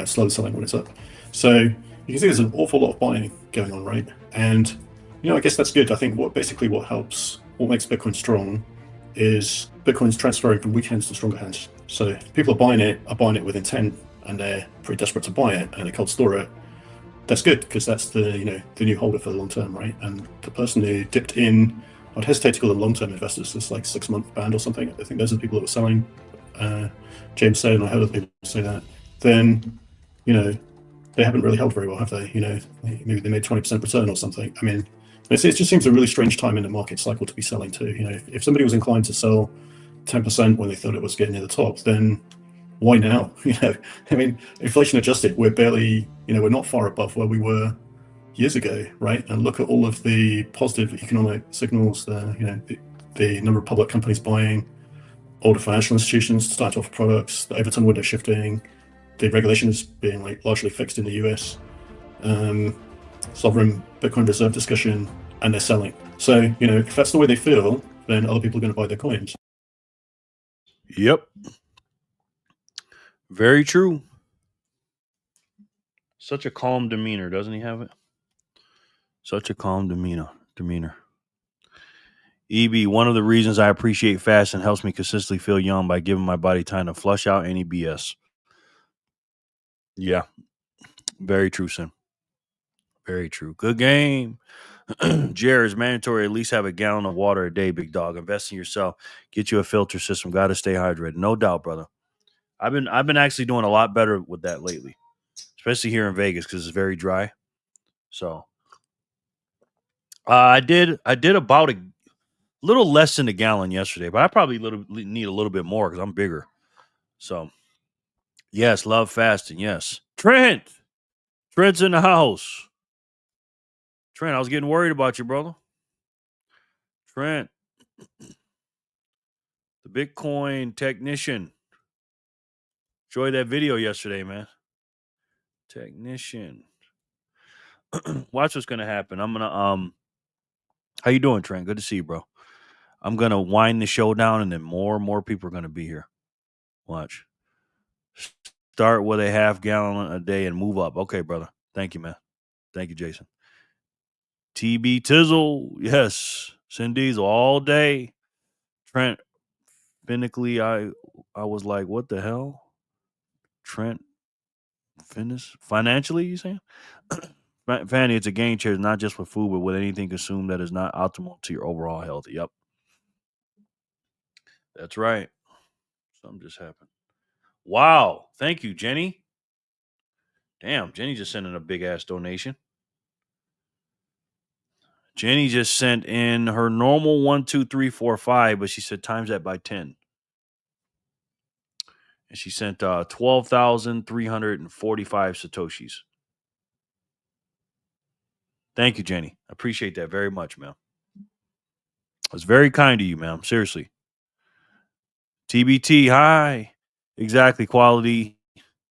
slowly selling when it's up. So you can see there's an awful lot of buying going on, right? And I guess that's good. I think what makes Bitcoin strong is Bitcoin's transferring from weak hands to stronger hands. So if people are buying it with intent, and they're pretty desperate to buy it, and they cold store it. That's good, because that's the new holder for the long term, right? And the person who dipped in, I'd hesitate to call them long term investors. It's like 6-month band or something. I think those are the people that were selling. James said, and I heard other people say that. Then, they haven't really held very well, have they? Maybe they made 20% return or something. I mean, it just seems a really strange time in the market cycle to be selling too. If somebody was inclined to sell 10% when they thought it was getting near the top, then why now? I mean, inflation adjusted, we're barely, we're not far above where we were years ago, right? And look at all of the positive economic signals, the number of public companies buying, older financial institutions start to offer products, the overturn window shifting, the regulations being largely fixed in the US, sovereign Bitcoin reserve discussion, and they're selling. So, if that's the way they feel, then other people are going to buy their coins. Yep. Very true. Such a calm demeanor, doesn't he have it? Such a calm demeanor. EB, one of the reasons I appreciate fasting helps me consistently feel young by giving my body time to flush out any BS. Yeah. Very true, Sin. Very true. Good game. Jerry, is mandatory. At least have a gallon of water a day, big dog. Invest in yourself. Get you a filter system. Got to stay hydrated. No doubt, brother. I've been actually doing a lot better with that lately, especially here in Vegas because it's very dry. So I did about a little less than a gallon yesterday, but I probably need a little bit more because I'm bigger. So yes, love fasting. Yes, Trent's in the house. Trent, I was getting worried about you, brother. Trent, the Bitcoin technician. Enjoyed that video yesterday, man. Technician. Watch what's gonna happen. I'm gonna how you doing, Trent? Good to see you, bro. I'm gonna wind the show down and then more and more people are gonna be here. Watch. Start with a half gallon a day and move up. Okay, brother. Thank you, man. Thank you, Jason. TB Tizzle. Yes. Sin Diesel all day. Trent Finically, I was like, what the hell? Trent financially, you saying? Fanny, it's a game changer, not just with food, but with anything consumed that is not optimal to your overall health. Yep. That's right. Something just happened. Wow. Thank you, Jenny. Damn, Jenny just sent in a big ass donation. Jenny just sent in her normal 1, 2, 3, 4, 5, but she said times that by 10. And she sent 12,345 Satoshis. Thank you, Jenny. I appreciate that very much, ma'am. It's very kind of you, ma'am. Seriously. TBT, hi. Exactly. Quality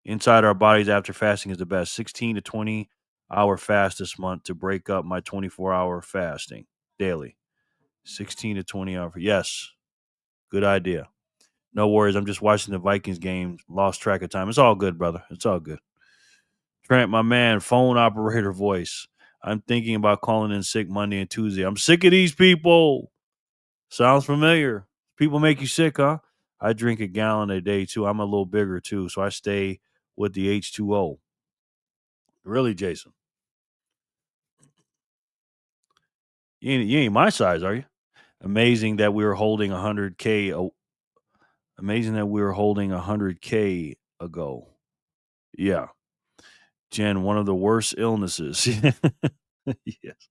inside our bodies after fasting is the best. 16 to 20 hour fast this month to break up my 24-hour fasting daily. 16 to 20 hour. Yes. Good idea. No worries. I'm just watching the Vikings game. Lost track of time. It's all good, brother. It's all good. Trent, my man, phone operator voice. I'm thinking about calling in sick Monday and Tuesday. I'm sick of these people. Sounds familiar. People make you sick, huh? I drink a gallon a day, too. I'm a little bigger, too, so I stay with the H2O. Really, Jason? You ain't my size, are you? Amazing that we were holding 100K. Amazing that we were holding 100K ago. Yeah. Jen, one of the worst illnesses. Yes.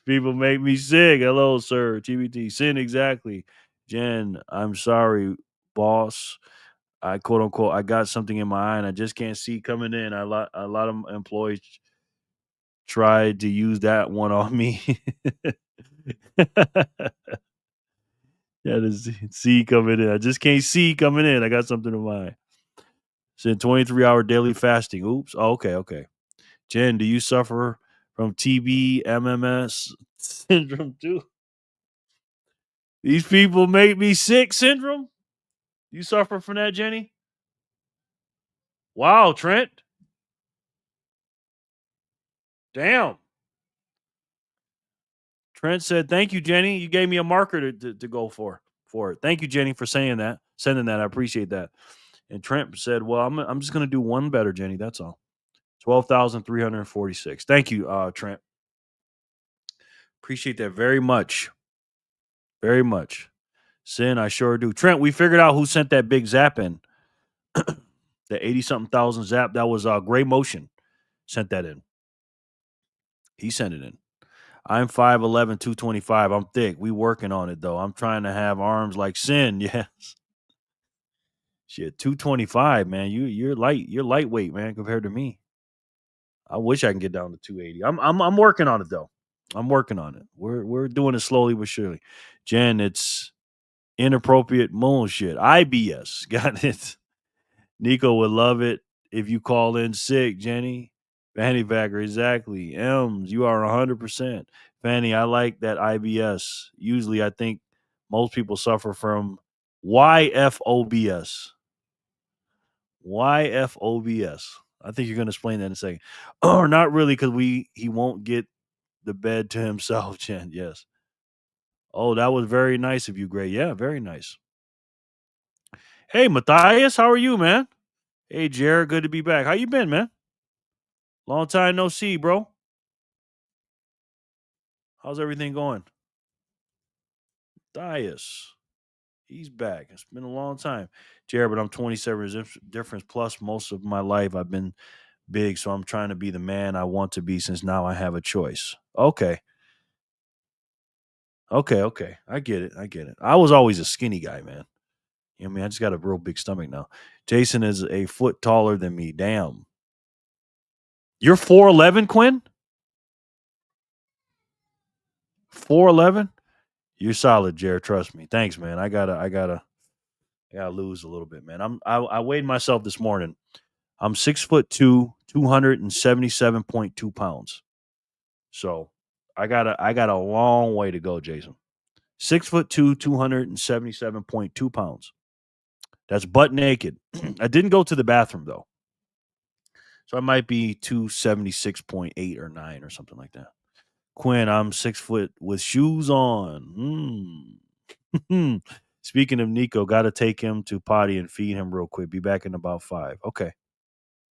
People make me sick. Hello, sir. TBT. Sin, exactly. Jen, I'm sorry, boss. I quote unquote, I got something in my eye and I just can't see coming in. A lot of employees tried to use that one on me. Yeah, to see coming in. I just can't see coming in. I got something in my eye. Said 23-hour daily fasting. Oops. Oh, okay. Jen, do you suffer from TB, MMS syndrome too? These people make me sick syndrome? You suffer from that, Jenny? Wow, Trent. Damn. Trent said, thank you, Jenny. You gave me a marker to go for it. Thank you, Jenny, for saying that, sending that. I appreciate that. And Trent said, well, I'm just going to do one better, Jenny. That's all. 12,346. Thank you, Trent. Appreciate that very much. Very much. Sin, I sure do. Trent, we figured out who sent that big zap in. The 80-something thousand zap. That was Gray Motion sent that in. He sent it in. I'm 5'11", 225. I'm thick. We working on it, though. I'm trying to have arms like Sin. Yes. Shit, 225, man. You're light. You're lightweight, man, compared to me. I wish I can get down to 280. I'm working on it, though. I'm working on it. We're doing it slowly but surely. Jen, it's inappropriate bullshit. IBS. Got it. Nico would love it if you call in sick, Jenny. Fanny Backer, exactly. Ems, you are 100%. Fanny, I like that IBS. Usually I think most people suffer from YFOBS. YFOBS. I think you're going to explain that in a second. Or not really, because he won't get the bed to himself, Jen. Yes. Oh, that was very nice of you, Gray. Yeah, very nice. Hey, Matthias, how are you, man? Hey, Jared, good to be back. How you been, man? Long time no see, bro. How's everything going? Dias. He's back. It's been a long time. Jared, but I'm 27 years difference plus most of my life I've been big, so I'm trying to be the man I want to be since now I have a choice. Okay. Okay. I get it. I was always a skinny guy, man. You know what I mean? I just got a real big stomach now. Jason is a foot taller than me. Damn. You're 4'11", Quinn? 4'11"? You're solid, Jared. Trust me. Thanks, man. I gotta lose a little bit, man. I weighed myself this morning. I'm 6'2", 277.2 pounds. So I got a long way to go, Jason. 6'2", 277.2 pounds. That's butt naked. I didn't go to the bathroom though. So I might be 276.8 or 9 or something like that. Quinn, I'm 6 foot with shoes on. Speaking of Nico, got to take him to potty and feed him real quick. Be back in about 5. Okay.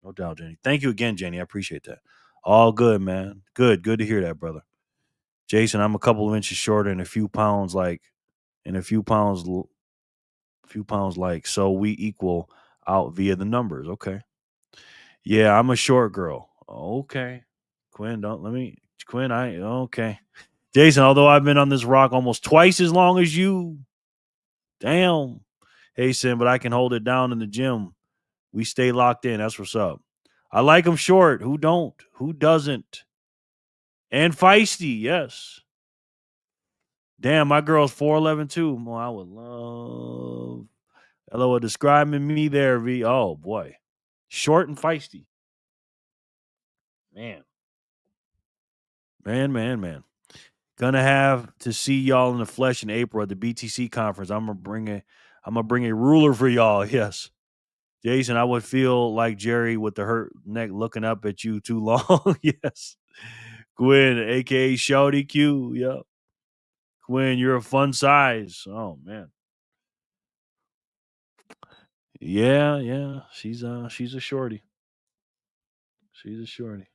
No doubt, Jenny. Thank you again, Jenny. I appreciate that. All good, man. Good to hear that, brother. Jason, I'm a couple of inches shorter and a few pounds like, so we equal out via the numbers. Okay. Yeah, I'm a short girl. Okay. Quinn, okay. Jason, although I've been on this rock almost twice as long as you. Damn. Hey, Sim, but I can hold it down in the gym. We stay locked in. That's what's up. I like them short. Who don't? Who doesn't? And feisty, yes. Damn, my girl's 4'11" too. Well, I would love. Hello, describing me there, V. Oh, boy. Short and feisty. Man. Gonna have to see y'all in the flesh in April at the BTC conference. I'm gonna bring a ruler for y'all. Yes. Jason, I would feel like Jerry with the hurt neck looking up at you too long. Yes. Gwen, aka Shouty Q. Yep. Gwen, you're a fun size. Oh man. Yeah. She's a shorty. She's a shorty.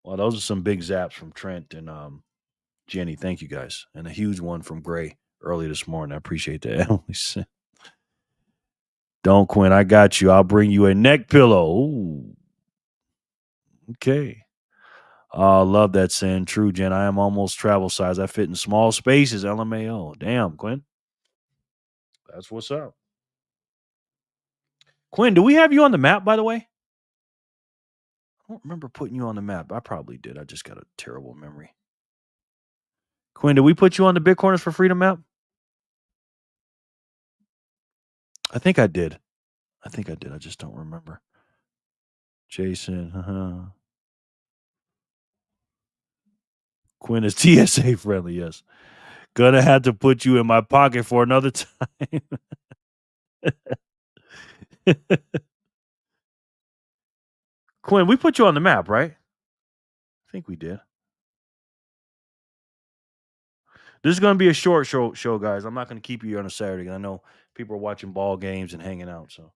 Well, those are some big zaps from Trent and Jenny. Thank you guys. And a huge one from Gray early this morning. I appreciate that. Don't Quinn, I got you. I'll bring you a neck pillow. Ooh. Okay. Love that saying. True, Jen. I am almost travel size. I fit in small spaces. LMAO. Damn, Quinn. That's what's up. Quinn, do we have you on the map, by the way? I don't remember putting you on the map. I probably did. I just got a terrible memory. Quinn, did we put you on the Bitcoiners for Freedom map? I think I did. I just don't remember. Jason. Quinn is TSA friendly, yes. Gonna have to put you in my pocket for another time. Quinn, we put you on the map, right? I think we did. This is going to be a short show, guys. I'm not going to keep you on a Saturday. I know people are watching ball games and hanging out, so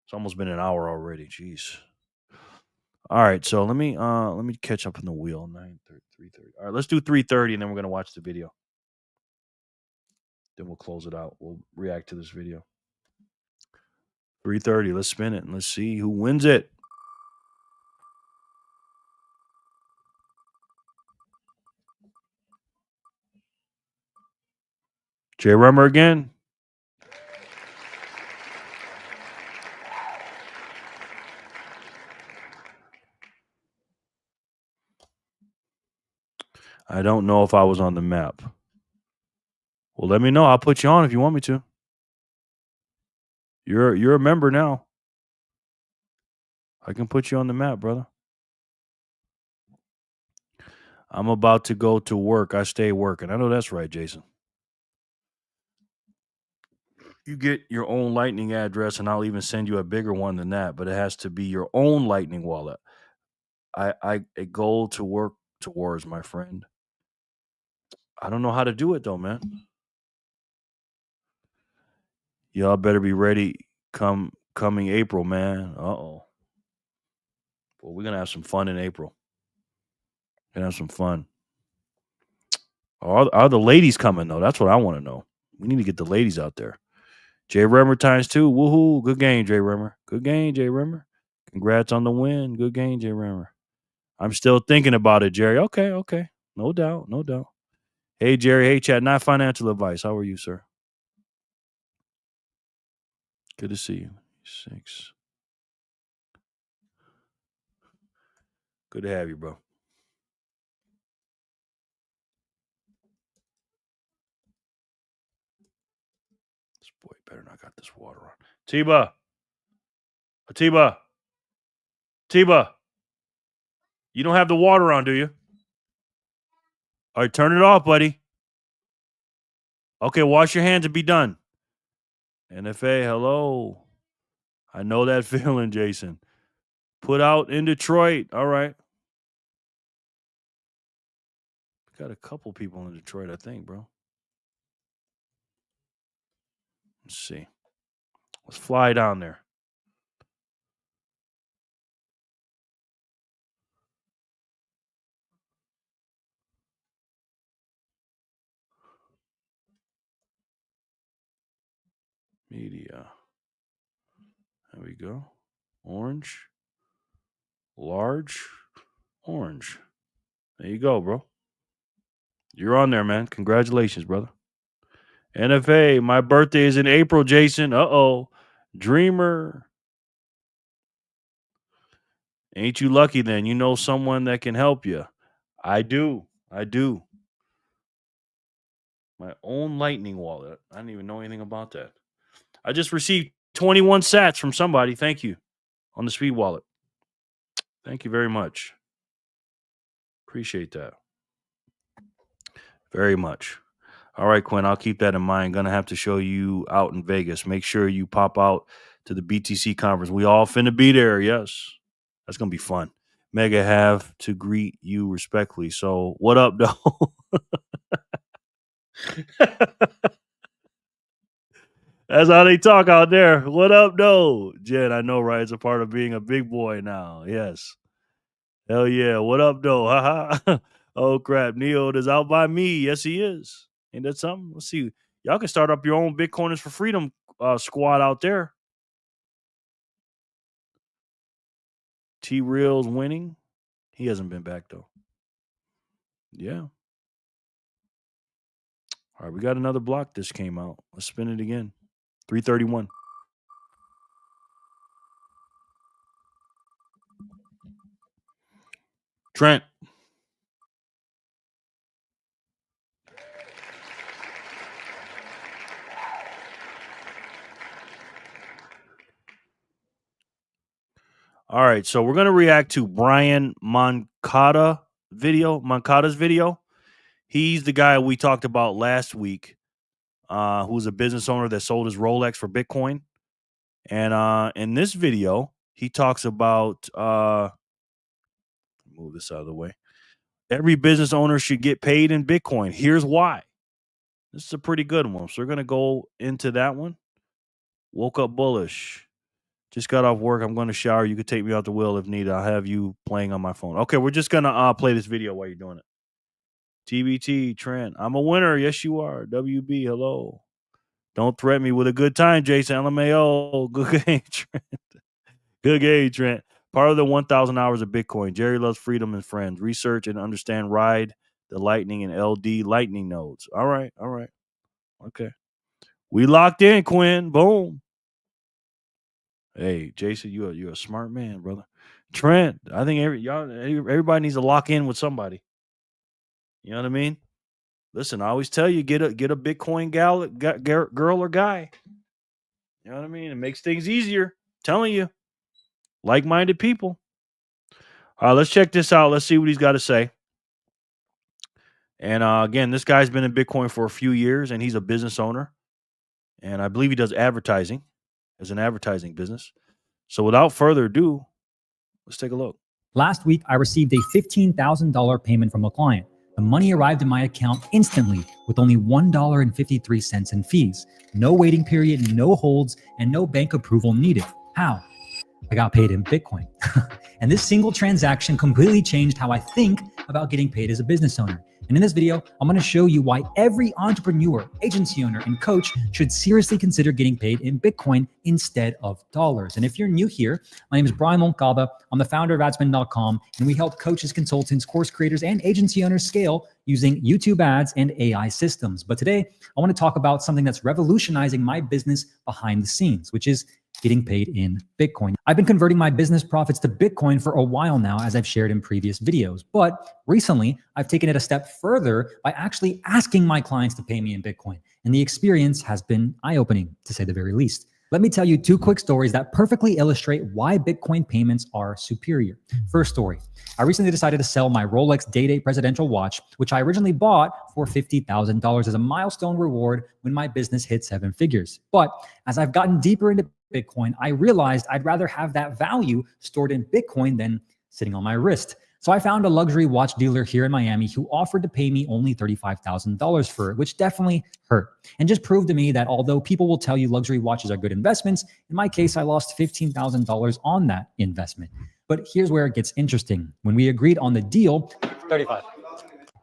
it's almost been an hour already. Jeez. All right, so let me catch up on the wheel. 9:30, 3:30. All right, let's do 3:30, and then we're going to watch the video. Then we'll close it out. We'll react to this video. 3:30. Let's spin it and let's see who wins it. Jay Rummer again. I don't know if I was on the map. Well, let me know. I'll put you on if you want me to. You're a member now. I can put you on the map, brother. I'm about to go to work. I stay working. I know that's right, Jason. You get your own Lightning address, and I'll even send you a bigger one than that, but it has to be your own Lightning wallet. A goal to work towards, my friend. I don't know how to do it, though, man. Y'all better be ready come coming April, man. Uh-oh. Well, we're going to have some fun in April. We're going to have some fun. Are the ladies coming, though? That's what I want to know. We need to get the ladies out there. Jay Remmer ×2. Woohoo. Good game, Jay Remmer. Good game, Jay Remmer. Congrats on the win. Good game, Jay Remmer. I'm still thinking about it, Jerry. Okay. No doubt. Hey, Jerry. Hey, chat. Not financial advice. How are you, sir? Good to see you. 6. Good to have you, bro. This boy better not got this water on. Atiba. You don't have the water on, do you? All right, turn it off, buddy. Okay, wash your hands and be done. NFA, hello. I know that feeling, Jason. Put out in Detroit. All right. Got a couple people in Detroit, I think, bro. Let's see. Let's fly down there. Media. There we go. Orange. Large. Orange. There you go, bro. You're on there, man. Congratulations, brother. NFA, my birthday is in April, Jason. Uh-oh. Dreamer. Ain't you lucky then? You know someone that can help you. I do. My own Lightning wallet. I didn't even know anything about that. I just received 21 sats from somebody. Thank you. On the Speed wallet. Thank you very much. Appreciate that. Very much. All right, Quinn, I'll keep that in mind. Gonna have to show you out in Vegas. Make sure you pop out to the BTC conference. We all finna be there. Yes. That's gonna be fun. Mega have to greet you respectfully. So what up, though? That's how they talk out there. What up, though? Jen, I know, right? It's a part of being a big boy now. Yes. Hell yeah. What up, though? Haha. Oh, crap. Neo is out by me. Yes, he is. Ain't that something? Let's see. Y'all can start up your own Bitcoiners for Freedom squad out there. T-Real's winning. He hasn't been back, though. Yeah. All right, we got another block. This came out. Let's spin it again. 331. Trent. All right, so we're going to react to Brian Moncada's video. He's the guy we talked about last week, who's a business owner that sold his Rolex for Bitcoin. And in this video, he talks about, move this out of the way. Every business owner should get paid in Bitcoin. Here's why. This is a pretty good one. So we're going to go into that one. Woke up bullish. Just got off work. I'm going to shower. You could take me out the wheel if needed. I'll have you playing on my phone. Okay, we're just going to play this video while you're doing it. TBT, Trent. I'm a winner. Yes, you are. WB, hello. Don't threaten me with a good time, Jason. LMAO. Good game, Trent. Good game, Trent. Part of the 1,000 hours of Bitcoin. Jerry loves freedom and friends. Research and understand ride the Lightning and LD Lightning nodes. All right. Okay. We locked in, Quinn. Boom. Hey, Jason, you're a smart man, brother. Trent, I think everybody needs to lock in with somebody. You know what I mean? Listen, I always tell you, get a Bitcoin girl or guy. You know what I mean? It makes things easier. I'm telling you, like-minded people. All right, let's check this out. Let's see what he's got to say. And again, this guy's been in Bitcoin for a few years, and he's a business owner. And I believe he does advertising as an advertising business. So without further ado, let's take a look. Last week, I received a $15,000 payment from a client. The money arrived in my account instantly with only $1.53 in fees. No waiting period, no holds, and no bank approval needed. How? I got paid in Bitcoin. And this single transaction completely changed how I think about getting paid as a business owner. And in this video, I'm going to show you why every entrepreneur, agency owner, and coach should seriously consider getting paid in Bitcoin instead of dollars. And if you're new here, my name is Brian Moncada. I'm the founder of adspend.com, and we help coaches, consultants, course creators, and agency owners scale using YouTube ads and AI systems. But today, I want to talk about something that's revolutionizing my business behind the scenes, which is getting paid in Bitcoin. I've been converting my business profits to Bitcoin for a while now, as I've shared in previous videos. But recently, I've taken it a step further by actually asking my clients to pay me in Bitcoin. And the experience has been eye-opening, to say the very least. Let me tell you two quick stories that perfectly illustrate why Bitcoin payments are superior. First story. I recently decided to sell my Rolex Day-Date presidential watch, which I originally bought for $50,000 as a milestone reward when my business hit 7 figures. But as I've gotten deeper into Bitcoin, I realized I'd rather have that value stored in Bitcoin than sitting on my wrist. So I found a luxury watch dealer here in Miami who offered to pay me only $35,000 for it, which definitely hurt. And just proved to me that although people will tell you luxury watches are good investments, in my case, I lost $15,000 on that investment. But here's where it gets interesting. When we agreed on the deal, 35.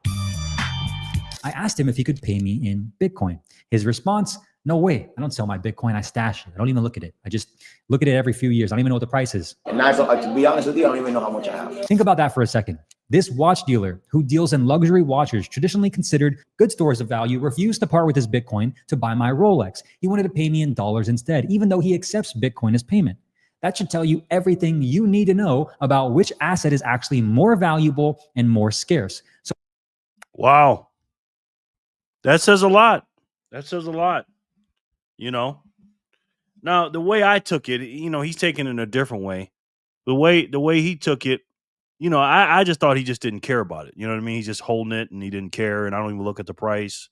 I asked him if he could pay me in Bitcoin. His response, no way. I don't sell my Bitcoin. I stash it. I don't even look at it. I just look at it every few years. I don't even know what the price is. And to be honest with you, I don't even know how much I have. Think about that for a second. This watch dealer, who deals in luxury watches traditionally considered good stores of value, refused to part with his Bitcoin to buy my Rolex. He wanted to pay me in dollars instead, even though he accepts Bitcoin as payment. That should tell you everything you need to know about which asset is actually more valuable and more scarce. So, Wow. That says a lot. That says a lot. You know, now the way I took it, he's taking it in a different way. The way he took it, I just thought he just didn't care about it. You know what I mean? He's just holding it and he didn't care. And I don't even look at the price,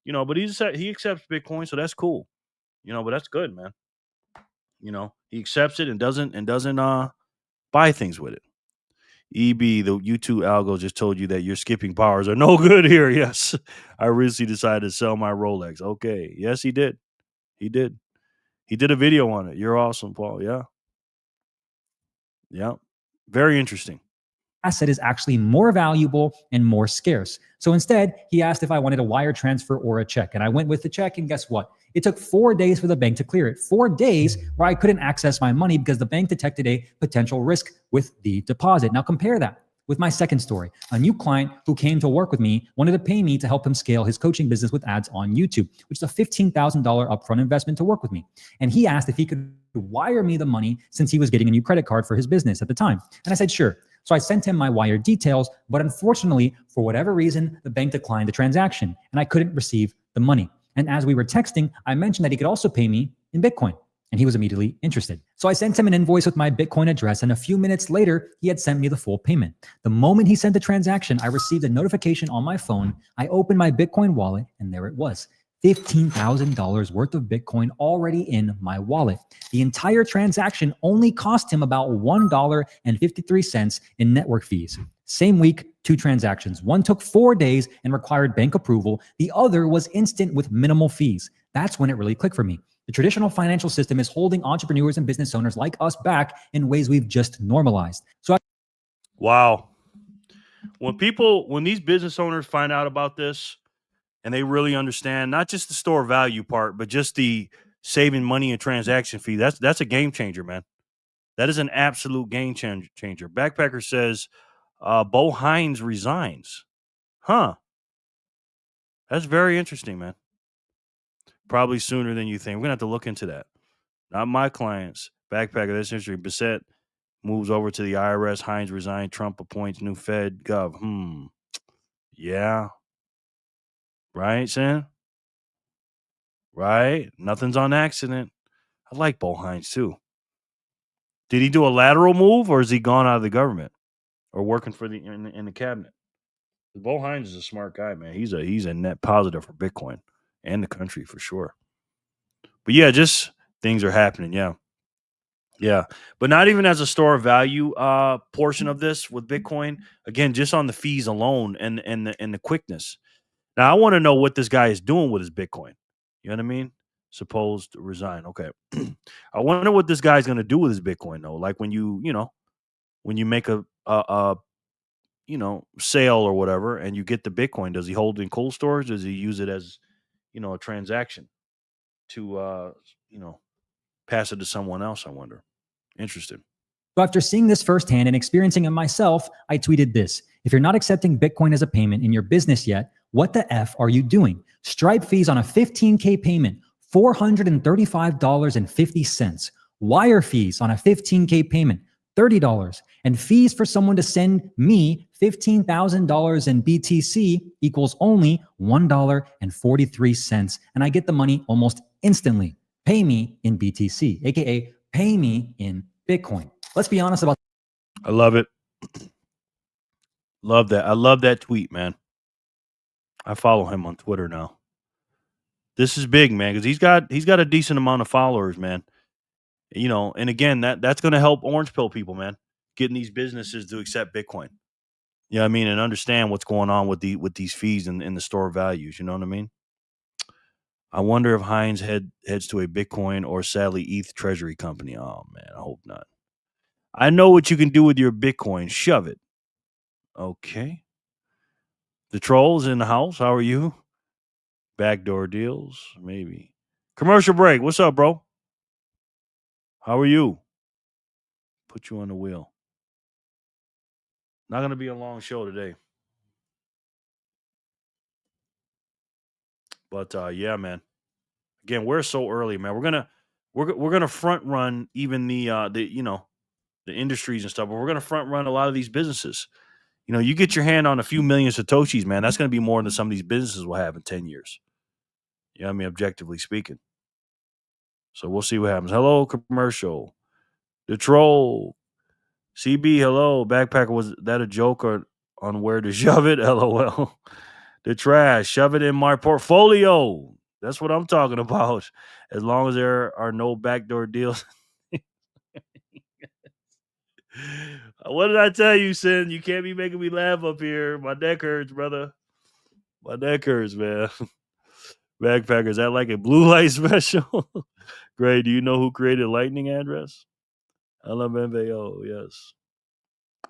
but he accepts Bitcoin. So that's cool, but that's good, man. He accepts it and doesn't buy things with it. EB, the YouTube algo just told you that your skipping powers are no good here. Yes. I recently decided to sell my Rolex. Okay. Yes, he did. He did. He did a video on it. You're awesome, Paul. Yeah. Yeah. Very interesting. asset is actually more valuable and more scarce. So instead, he asked if I wanted a wire transfer or a check. And I went with the check, and guess what? It took 4 days for the bank to clear it. 4 days where I couldn't access my money because the bank detected a potential risk with the deposit. Now compare that with my second story. A new client who came to work with me wanted to pay me to help him scale his coaching business with ads on YouTube, which is a $15,000 upfront investment to work with me. And he asked if he could wire me the money since he was getting a new credit card for his business at the time. And I said, sure. So I sent him my wire details, but unfortunately, for whatever reason, the bank declined the transaction and I couldn't receive the money. And as we were texting, I mentioned that he could also pay me in Bitcoin. And he was immediately interested. So I sent him an invoice with my Bitcoin address, and a few minutes later, he had sent me the full payment. The moment he sent the transaction, I received a notification on my phone. I opened my Bitcoin wallet, and there it was. $15,000 worth of Bitcoin already in my wallet. The entire transaction only cost him about $1.53 in network fees. Same week, 2 transactions. One took 4 days and required bank approval. The other was instant with minimal fees. That's when it really clicked for me. The traditional financial system is holding entrepreneurs and business owners like us back in ways we've just normalized. Wow. When these business owners find out about this and they really understand not just the store value part, but just the saving money and transaction fee, that's a game changer, man. That is an absolute game changer. Backpacker says, Bo Hines resigns. Huh. That's very interesting, man. Probably sooner than you think. We're going to have to look into that. Not my clients. Backpacker, that's interesting. Bissett moves over to the IRS. Hines resigned. Trump appoints new Fed Gov. Yeah. Right, Sam? Right? Nothing's on accident. I like Bo Hines, too. Did he do a lateral move, or is he gone out of the government or working for in the cabinet? Bo Hines is a smart guy, man. He's a net positive for Bitcoin and the country for sure. But yeah, just things are happening. Yeah. Yeah. But not even as a store of value portion of this with Bitcoin. Again, just on the fees alone and the quickness. Now I want to know what this guy is doing with his Bitcoin. You know what I mean? supposed to resign. Okay. I wonder what this guy's going to do with his Bitcoin though. Like when you make a sale or whatever and you get the Bitcoin, does he hold it in cold storage? Does he use it as, a transaction to, pass it to someone else? I wonder. Interesting. So after seeing this firsthand and experiencing it myself, I tweeted this. If you're not accepting Bitcoin as a payment in your business yet, what the F are you doing? Stripe fees on a 15K payment, $435.50. Wire fees on a 15K payment, $30. And fees for someone to send me $15,000 in BTC equals only $1.43. And I get the money almost instantly. Pay me in BTC, aka pay me in Bitcoin. Let's be honest about. I love it. Love that. I love that tweet, man. I follow him on Twitter now. This is big, man, because he's got a decent amount of followers, man. And again, that's going to help orange pill people, man, getting these businesses to accept Bitcoin. You know what I mean? And understand what's going on with these fees and the store values. You know what I mean? I wonder if Heinz heads to a Bitcoin or sadly ETH treasury company. Oh man, I hope not. I know what you can do with your Bitcoin. Shove it. Okay. The trolls in the house. How are you? Backdoor deals, maybe. Commercial break. What's up, bro? How are you? Put you on the wheel. Not gonna be a long show today. But yeah, man. Again, we're so early, man. We're gonna front run even the industries and stuff, but we're gonna front run a lot of these businesses. You get your hand on a few million Satoshis, man. That's gonna be more than some of these businesses will have in 10 years. You know what I mean? Objectively speaking. So we'll see what happens. Hello, commercial. The troll. CB, hello. Backpacker, was that a joke or on where to shove it? LOL. The trash. Shove it in my portfolio. That's what I'm talking about. As long as there are no backdoor deals. What did I tell you, Sin? You can't be making me laugh up here. My neck hurts, brother. My neck hurts, man. Backpacker, is that like a blue light special? Great. Do you know who created Lightning address? LMFAO, yes.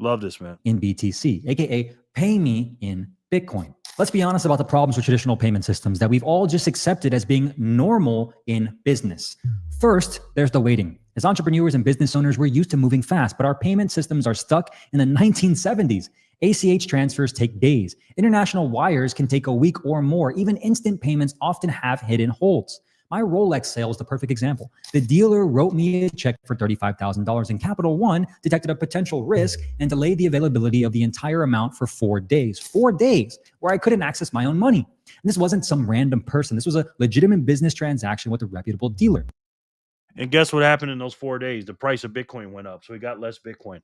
Love this, man. In BTC, aka pay me in Bitcoin. Let's be honest about the problems with traditional payment systems that we've all just accepted as being normal in business. First, there's the waiting. As entrepreneurs and business owners, we're used to moving fast, but our payment systems are stuck in the 1970s. ACH transfers take days. International wires can take a week or more. Even instant payments often have hidden holds. My Rolex sale is the perfect example. The dealer wrote me a check for $35,000 and Capital One detected a potential risk and delayed the availability of the entire amount for 4 days. 4 days where I couldn't access my own money. And this wasn't some random person. This was a legitimate business transaction with a reputable dealer. And guess what happened in those 4 days? The price of Bitcoin went up. So we got less Bitcoin.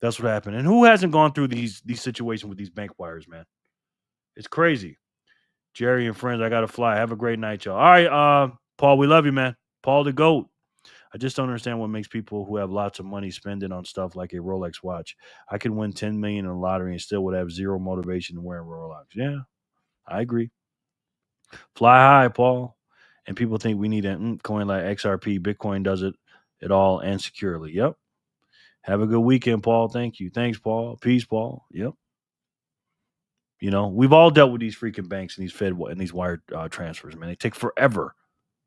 That's what happened. And who hasn't gone through these situations with these bank wires, man? It's crazy. Jerry and friends, I got to fly. Have a great night, y'all. All right, Paul, we love you, man. Paul the GOAT. I just don't understand what makes people who have lots of money spend it on stuff like a Rolex watch. I could win $10 million in the lottery and still would have zero motivation to wear a Rolex. Yeah, I agree. Fly high, Paul. And people think we need a coin like XRP. Bitcoin does it all and securely. Yep. Have a good weekend, Paul. Thank you. Thanks, Paul. Peace, Paul. Yep. We've all dealt with these freaking banks and these Fed and these wire transfers, man. They take forever.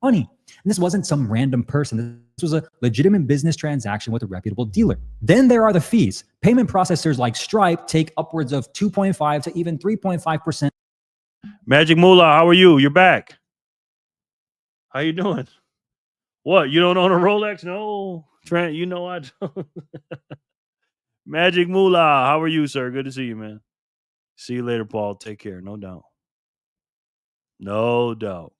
Money. And this wasn't some random person. This was a legitimate business transaction with a reputable dealer. Then there are the fees. Payment processors like Stripe take upwards of 2.5 to even 3.5%. Magic Moolah, how are you? You're back. How you doing? What? You don't own a Rolex? No. Trent, I don't. Magic Moolah, how are you, sir? Good to see you, man. See you later, Paul. Take care. No doubt. No doubt.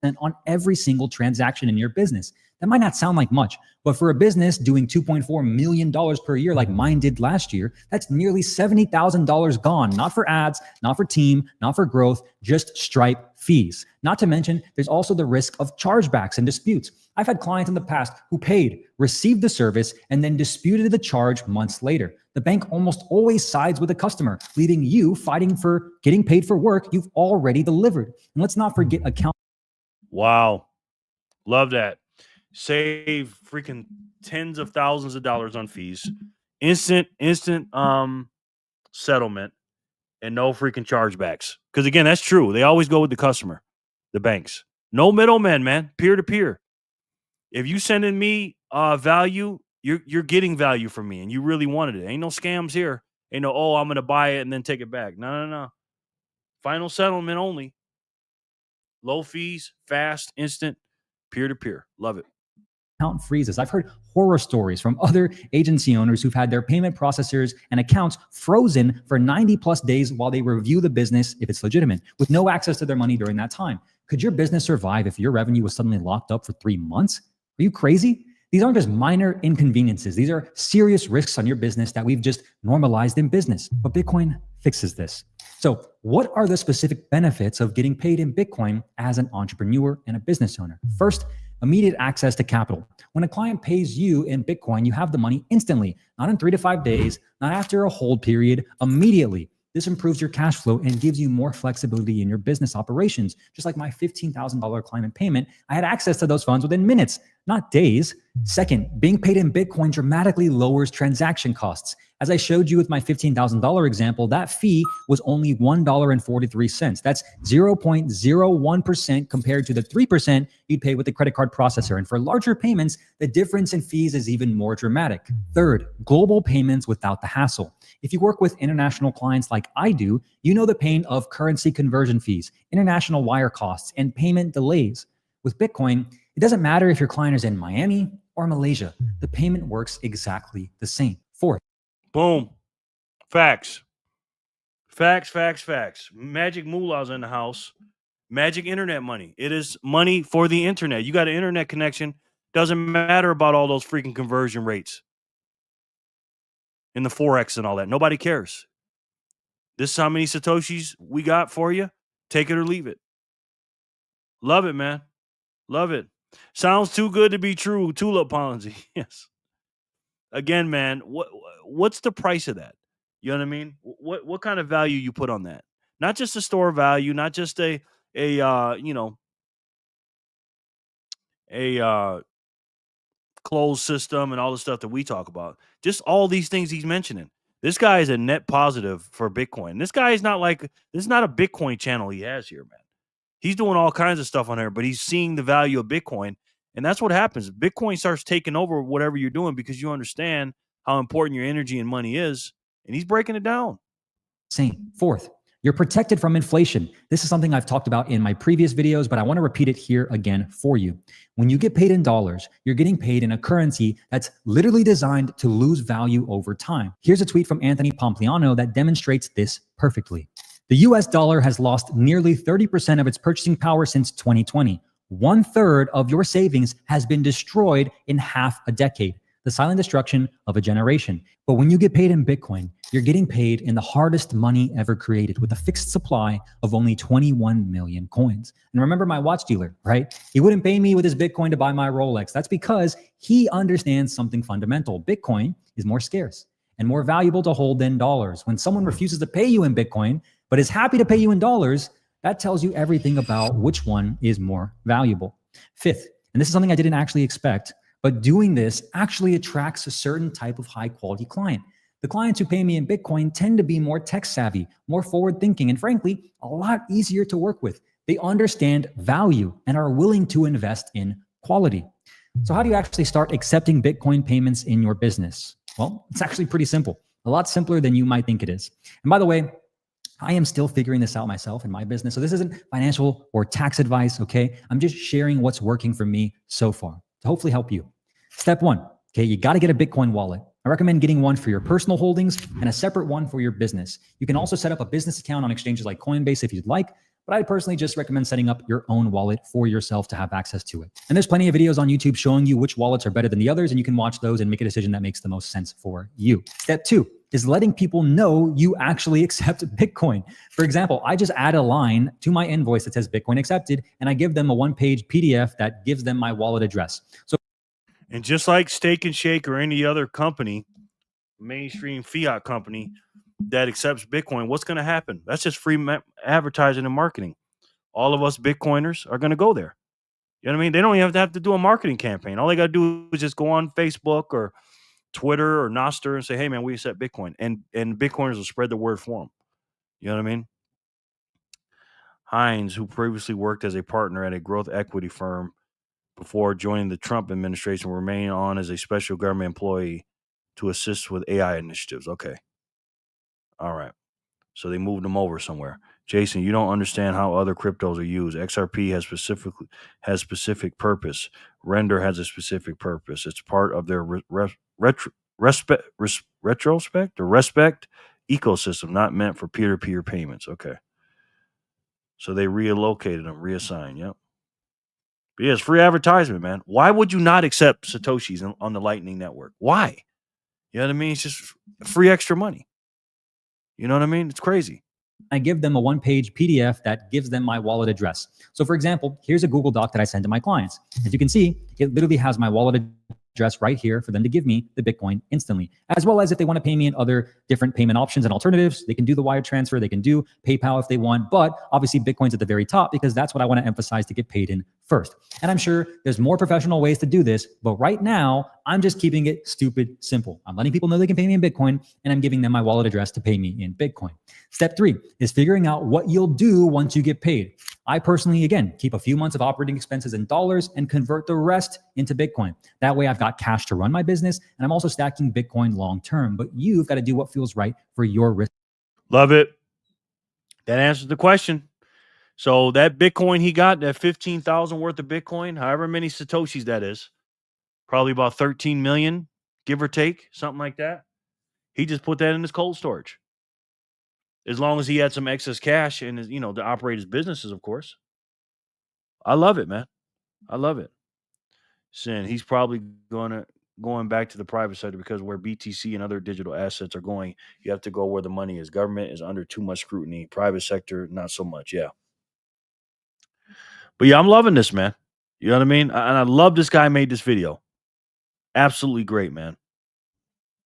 And on every single transaction in your business. That might not sound like much, but for a business doing $2.4 million per year like mine did last year, that's nearly $70,000 gone. Not for ads, not for team, not for growth, just Stripe fees. Not to mention, there's also the risk of chargebacks and disputes. I've had clients in the past who paid, received the service, and then disputed the charge months later. The bank almost always sides with the customer, leaving you fighting for getting paid for work you've already delivered. And let's not forget account. Wow. Love that. Save freaking tens of thousands of dollars on fees. Instant settlement and no freaking chargebacks. Because again, that's true. They always go with the customer, the banks. No middlemen, man. Peer to peer. If you sending me value, you're getting value from me, and you really wanted it. Ain't no scams here. Ain't no, oh, I'm gonna buy it and then take it back. No. Final settlement only. Low fees, fast, instant, peer to peer. Love it. Account freezes. I've heard horror stories from other agency owners who've had their payment processors and accounts frozen for 90 plus days while they review the business if it's legitimate, with no access to their money during that time. Could your business survive if your revenue was suddenly locked up for 3 months? Are you crazy? These aren't just minor inconveniences. These are serious risks on your business that we've just normalized in business. But Bitcoin fixes this. So what are the specific benefits of getting paid in Bitcoin as an entrepreneur and a business owner? First, immediate access to capital. When a client pays you in Bitcoin, you have the money instantly, not in 3 to 5 days, not after a hold period, immediately. This improves your cash flow and gives you more flexibility in your business operations. Just like my $15,000 client payment, I had access to those funds within minutes, not days. Second, being paid in Bitcoin dramatically lowers transaction costs. As I showed you with my $15,000 example, that fee was only $1.43. That's 0.01% compared to the 3% you'd pay with the credit card processor. And for larger payments, the difference in fees is even more dramatic. Third, global payments without the hassle. If you work with international clients like I do, you know the pain of currency conversion fees, international wire costs, and payment delays. With Bitcoin, it doesn't matter if your client is in Miami or Malaysia. The payment works exactly the same. Fourth, boom. Facts. Magic moolahs in the house. Magic internet money. It is money for the internet. You got an internet connection. Doesn't matter about all those freaking conversion rates and the Forex and all that. Nobody cares. This is how many Satoshis we got for you. Take it or leave it. Love it, man. Love it. Sounds too good to be true. Tulip Ponzi. Yes. Again, man, what's the price of that? You know what I mean? What kind of value you put on that? Not just a store value, not just a closed system and all the stuff that we talk about. Just all these things he's mentioning. This guy is a net positive for Bitcoin. This guy is not this is not a Bitcoin channel he has here, man. He's doing all kinds of stuff on there, but he's seeing the value of Bitcoin. And that's what happens. Bitcoin starts taking over whatever you're doing because you understand how important your energy and money is. And he's breaking it down. Same. Fourth, you're protected from inflation. This is something I've talked about in my previous videos, but I want to repeat it here again for you. When you get paid in dollars, you're getting paid in a currency that's literally designed to lose value over time. Here's a tweet from Anthony Pompliano that demonstrates this perfectly. The US dollar has lost nearly 30% of its purchasing power since 2020. 1/3 of your savings has been destroyed in half a decade. The silent destruction of a generation. But when you get paid in Bitcoin, you're getting paid in the hardest money ever created with a fixed supply of only 21 million coins. And remember my watch dealer, right? He wouldn't pay me with his Bitcoin to buy my Rolex. That's because he understands something fundamental. Bitcoin is more scarce and more valuable to hold than dollars. When someone refuses to pay you in Bitcoin, but is happy to pay you in dollars, that tells you everything about which one is more valuable. Fifth, and this is something I didn't actually expect, but doing this actually attracts a certain type of high quality client. The clients who pay me in Bitcoin tend to be more tech savvy, more forward thinking, and frankly, a lot easier to work with. They understand value and are willing to invest in quality. So how do you actually start accepting Bitcoin payments in your business? Well, it's actually pretty simple, a lot simpler than you might think it is. And by the way, I am still figuring this out myself in my business. So this isn't financial or tax advice, okay? I'm just sharing what's working for me so far to hopefully help you. Step one, okay, you got to get a Bitcoin wallet. I recommend getting one for your personal holdings and a separate one for your business. You can also set up a business account on exchanges like Coinbase if you'd like, but I personally just recommend setting up your own wallet for yourself to have access to it. And there's plenty of videos on YouTube showing you which wallets are better than the others, and you can watch those and make a decision that makes the most sense for you. Step two is letting people know you actually accept Bitcoin. For example, I just add a line to my invoice that says Bitcoin accepted, and I give them a one-page PDF that gives them my wallet address. And just like Steak and Shake or any other company, mainstream fiat company that accepts Bitcoin, what's going to happen? That's just free advertising and marketing. All of us Bitcoiners are going to go there. You know what I mean? They don't even have to do a marketing campaign. All they got to do is just go on Facebook or Twitter or Nostr and say, "Hey, man, we accept Bitcoin," and Bitcoiners will spread the word for them. You know what I mean? Hines, who previously worked as a partner at a growth equity firm before joining the Trump administration, will remain on as a special government employee to assist with AI initiatives. Okay. All right. So they moved them over somewhere. Jason, you don't understand how other cryptos are used. XRP has specific purpose. Render has a specific purpose. It's part of their respect ecosystem, not meant for peer-to-peer payments. Okay. So they relocated them, reassigned. Yep. But yeah, it's free advertisement, man. Why would you not accept Satoshis on the Lightning Network? Why? You know what I mean? It's just free extra money. You know what I mean? It's crazy. I give them a one-page PDF that gives them my wallet address. So for example, here's a Google Doc that I send to my clients. As you can see, it literally has my wallet address right here for them to give me the Bitcoin instantly, as well as if they want to pay me in other different payment options and alternatives, they can do the wire transfer, they can do PayPal if they want, but obviously Bitcoin's at the very top because that's what I want to emphasize to get paid in first. And I'm sure there's more professional ways to do this, but right now I'm just keeping it stupid simple. I'm letting people know they can pay me in Bitcoin and I'm giving them my wallet address to pay me in Bitcoin. Step 3 is figuring out what you'll do once you get paid. I personally, again, keep a few months of operating expenses in dollars and convert the rest into Bitcoin. That way I've got cash to run my business and I'm also stacking Bitcoin long-term, but you've got to do what feels right for your risk. Love it. That answers the question. So that Bitcoin he got, that 15,000 worth of Bitcoin, however many Satoshis that is, probably about 13 million, give or take, something like that. He just put that in his cold storage. As long as he had some excess cash and, to operate his businesses, of course. I love it, man. I love it. Sin, he's probably going back to the private sector because where BTC and other digital assets are going, you have to go where the money is. Government is under too much scrutiny. Private sector, not so much. Yeah. But yeah, I'm loving this, man. You know what I mean? And I love this guy made this video. Absolutely great, man.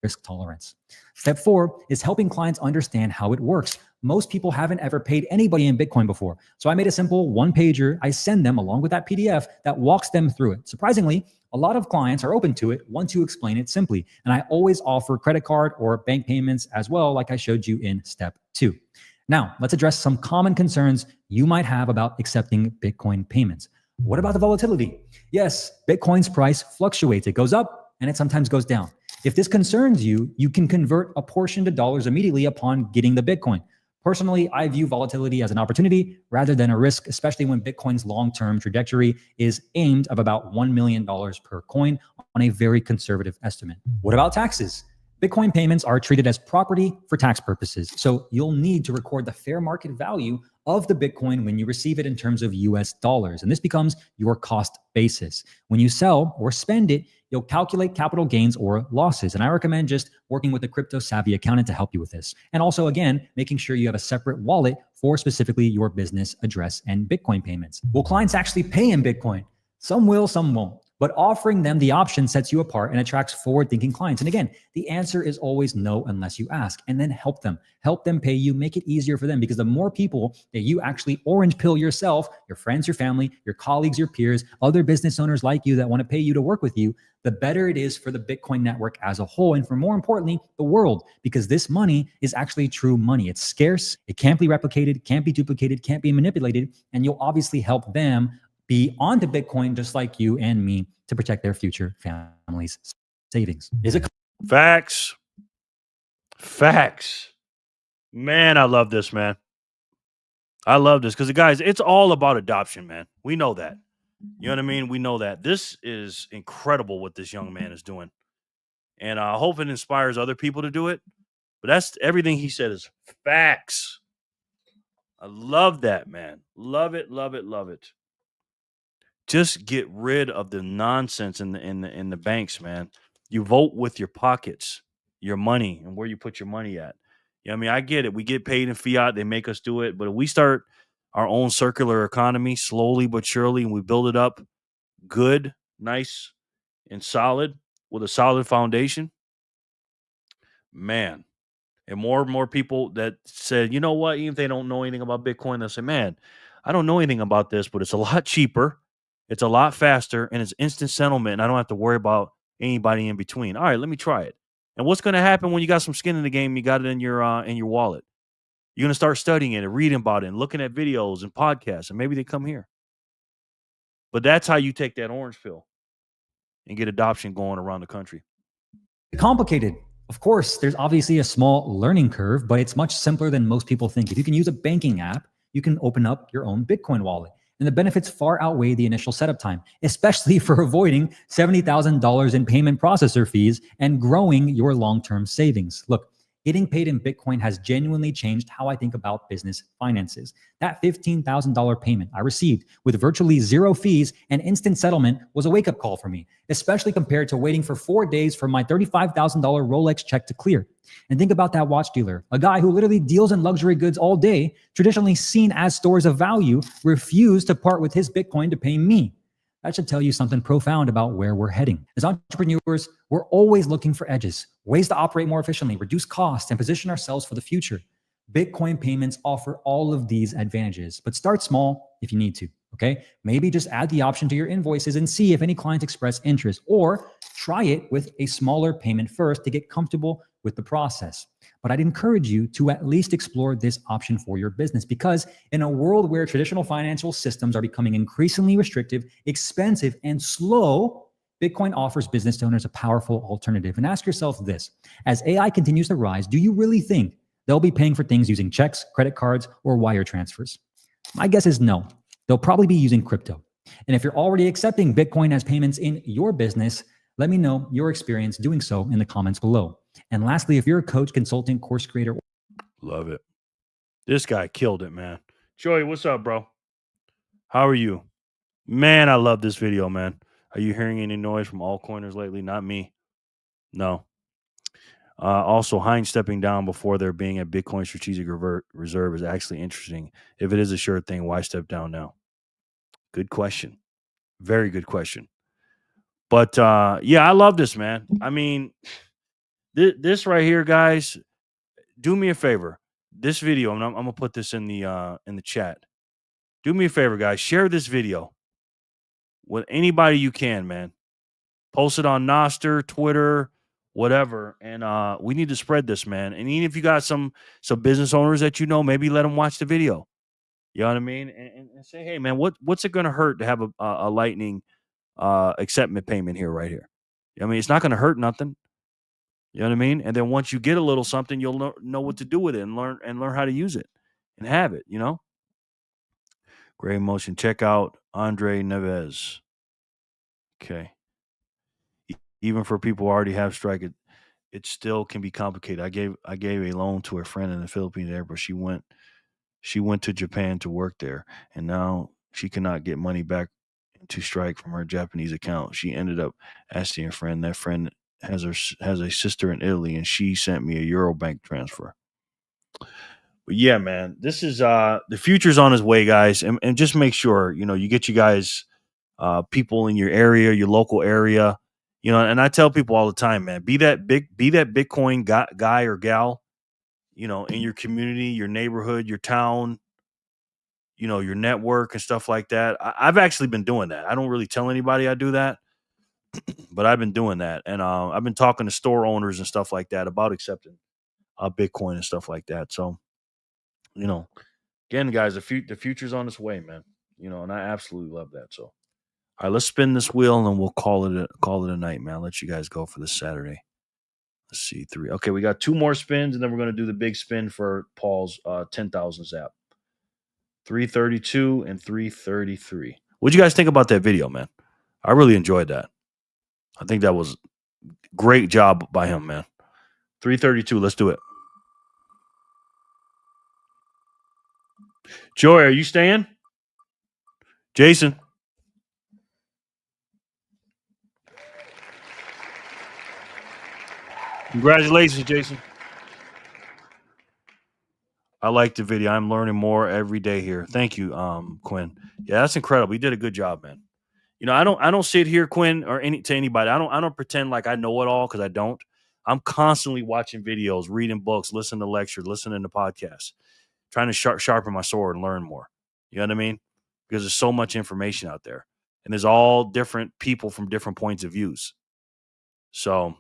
Risk tolerance. Step 4 is helping clients understand how it works. Most people haven't ever paid anybody in Bitcoin before. So I made a simple one-pager I send them along with that PDF that walks them through it. Surprisingly, a lot of clients are open to it once you explain it simply. And I always offer credit card or bank payments as well, like I showed you in step 2. Now, let's address some common concerns you might have about accepting Bitcoin payments. What about the volatility? Yes, Bitcoin's price fluctuates. It goes up and it sometimes goes down. If this concerns you, you can convert a portion to dollars immediately upon getting the Bitcoin. Personally, I view volatility as an opportunity rather than a risk, especially when Bitcoin's long-term trajectory is aimed of about $1 million per coin on a very conservative estimate. What about taxes? Bitcoin payments are treated as property for tax purposes, so you'll need to record the fair market value of the Bitcoin when you receive it in terms of US dollars, and this becomes your cost basis. When you sell or spend it, you'll calculate capital gains or losses, and I recommend just working with a crypto-savvy accountant to help you with this. And also, again, making sure you have a separate wallet for specifically your business address and Bitcoin payments. Will clients actually pay in Bitcoin? Some will, some won't. But offering them the option sets you apart and attracts forward-thinking clients. And again, the answer is always no unless you ask. And then help them pay you, make it easier for them. Because the more people that you actually orange pill yourself, your friends, your family, your colleagues, your peers, other business owners like you that want to pay you to work with you, the better it is for the Bitcoin network as a whole. And for more importantly, the world, because this money is actually true money. It's scarce. It can't be replicated, can't be duplicated, can't be manipulated. And you'll obviously help them be onto Bitcoin just like you and me to protect their future families' savings. Is it Facts? Man, I love this, man. I love this because, guys, it's all about adoption, man. We know that. You know what I mean? We know that. This is incredible what this young man is doing. And I hope it inspires other people to do it. But that's everything he said is facts. I love that, man. Love it, love it, love it. Just get rid of the nonsense in the banks, man. You vote with your pockets, your money, and where you put your money at. You know what I mean? I get it. We get paid in fiat. They make us do it. But if we start our own circular economy slowly but surely, and we build it up good, nice, and solid with a solid foundation, man. And more people that said, you know what, even if they don't know anything about Bitcoin, they'll say, man, I don't know anything about this, but it's a lot cheaper. It's a lot faster and it's instant settlement. And I don't have to worry about anybody in between. All right, let me try it. And what's going to happen when you got some skin in the game? You got it in your wallet. You're going to start studying it and reading about it and looking at videos and podcasts, and maybe they come here. But that's how you take that orange pill and get adoption going around the country. Complicated. Of course, there's obviously a small learning curve, but it's much simpler than most people think. If you can use a banking app, you can open up your own Bitcoin wallet. And the benefits far outweigh the initial setup time, especially for avoiding $70,000 in payment processor fees and growing your long-term savings. Look, getting paid in Bitcoin has genuinely changed how I think about business finances. That $15,000 payment I received with virtually zero fees and instant settlement was a wake-up call for me, especially compared to waiting for 4 days for my $35,000 Rolex check to clear. And think about that watch dealer, a guy who literally deals in luxury goods all day, traditionally seen as stores of value, refused to part with his Bitcoin to pay me. That should tell you something profound about where we're heading. As entrepreneurs, we're always looking for edges, ways to operate more efficiently, reduce costs, and position ourselves for the future. Bitcoin payments offer all of these advantages, but start small if you need to, okay? Maybe just add the option to your invoices and see if any clients express interest, or try it with a smaller payment first to get comfortable with the process. But I'd encourage you to at least explore this option for your business, because in a world where traditional financial systems are becoming increasingly restrictive, expensive, and slow, Bitcoin offers business owners a powerful alternative. And ask yourself this: as AI continues to rise, do you really think they'll be paying for things using checks, credit cards, or wire transfers? My guess is no. They'll probably be using crypto. And if you're already accepting Bitcoin as payments in your business, let me know your experience doing so in the comments below. And lastly, if you're a coach, consultant, course creator. Love it. This guy killed it, man. Joey, what's up, bro? How are you? Man, I love this video, man. Are you hearing any noise from altcoiners lately? Not me. No. Also, Heinz stepping down before there being a Bitcoin strategic reserve is actually interesting. If it is a sure thing, why step down now? Good question. Very good question. But yeah, I love this, man. I mean, this right here, guys, do me a favor. This video, and I'm gonna put this in the chat. Do me a favor, guys. Share this video with anybody you can, man. Post it on Nostr, Twitter, whatever, and we need to spread this, man. And even if you got some business owners that you know, maybe let them watch the video. You know what I mean? And say, hey, man, what's it gonna hurt to have a Lightning acceptance payment here, right here? I mean, it's not gonna hurt nothing. You know what I mean? And then once you get a little something, you'll know what to do with it and learn how to use it and have it. You know. Great motion. Check out Andre Neves. Okay. Even for people who already have Strike, it still can be complicated. I gave a loan to a friend in the Philippines there, but she went to Japan to work there, and now she cannot get money back to Strike from her Japanese account. She ended up asking a friend. That friend has a sister in Italy, and she sent me a Euro bank transfer. But yeah, man, this is the future's on its way, guys, and just make sure you get you guys people in your area, your local area, and I tell people all the time, man, be that Bitcoin guy or gal, in your community, your neighborhood, your town, your network and stuff like that. I've actually been doing that. I don't really tell anybody I do that, but I've been doing that, and I've been talking to store owners and stuff like that about accepting Bitcoin and stuff like that. So, again, guys, the future's on its way, man. And I absolutely love that. So, all right, let's spin this wheel and we'll call it a night, man. I'll let you guys go for this Saturday. Let's see, 3. Okay, we got 2 more spins, and then we're going to do the big spin for Paul's 10,000 zap. 332 and 333. What'd you guys think about that video, man? I really enjoyed that. I think that was great job by him, man. 332, let's do it. Joy, are you staying? Jason? Congratulations, Jason. I like the video. I'm learning more every day here. Thank you, Quinn. Yeah, that's incredible. You did a good job, man. I don't sit here, Quinn, or to anybody. I don't pretend like I know it all, because I don't. I'm constantly watching videos, reading books, listening to lectures, listening to podcasts, trying to sharpen my sword and learn more. You know what I mean? Because there's so much information out there. And there's all different people from different points of views. So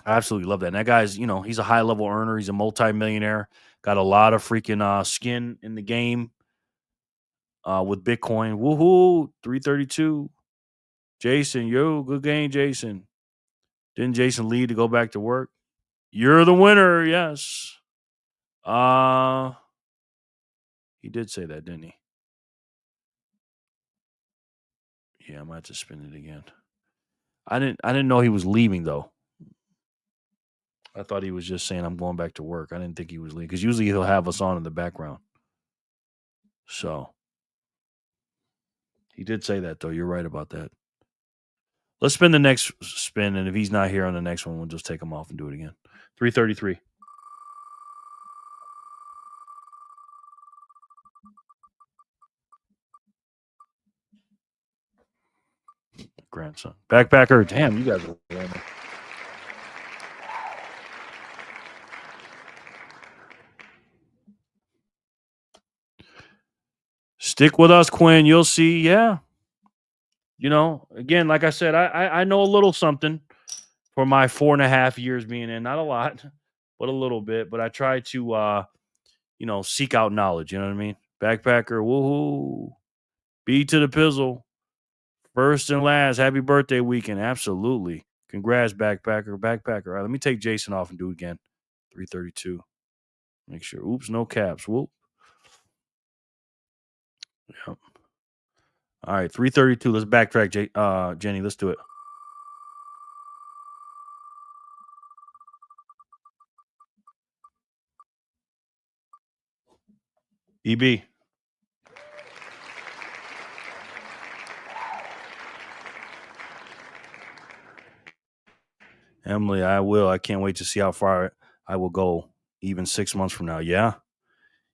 I absolutely love that. And that guy's, he's a high level earner. He's a multimillionaire. Got a lot of freaking skin in the game with Bitcoin. Woohoo! 332. Jason, yo, good game, Jason. Didn't Jason leave to go back to work? You're the winner. Yes. He did say that, didn't he? Yeah, I might have to spin it again. I didn't know he was leaving though. I thought he was just saying I'm going back to work. I didn't think he was leaving because usually he'll have us on in the background. So he did say that though. You're right about that. Let's spin the next spin, and if he's not here on the next one, we'll just take him off and do it again. 333. Grandson. Backpacker. Damn, you guys are random. Stick with us, Quinn. You'll see. Yeah. Again, like I said, I know a little something for my 4.5 years being in. Not a lot, but a little bit. But I try to, seek out knowledge. You know what I mean? Backpacker. Woohoo. B to the pizzle. First and last. Happy birthday weekend. Absolutely. Congrats, Backpacker. All right, let me take Jason off and do it again. 332. Make sure. Oops, no caps. Whoop. Yep. All right, 332. Let's backtrack, Jenny. Let's do it. EB. Emily, I will. I can't wait to see how far I will go even 6 months from now. Yeah.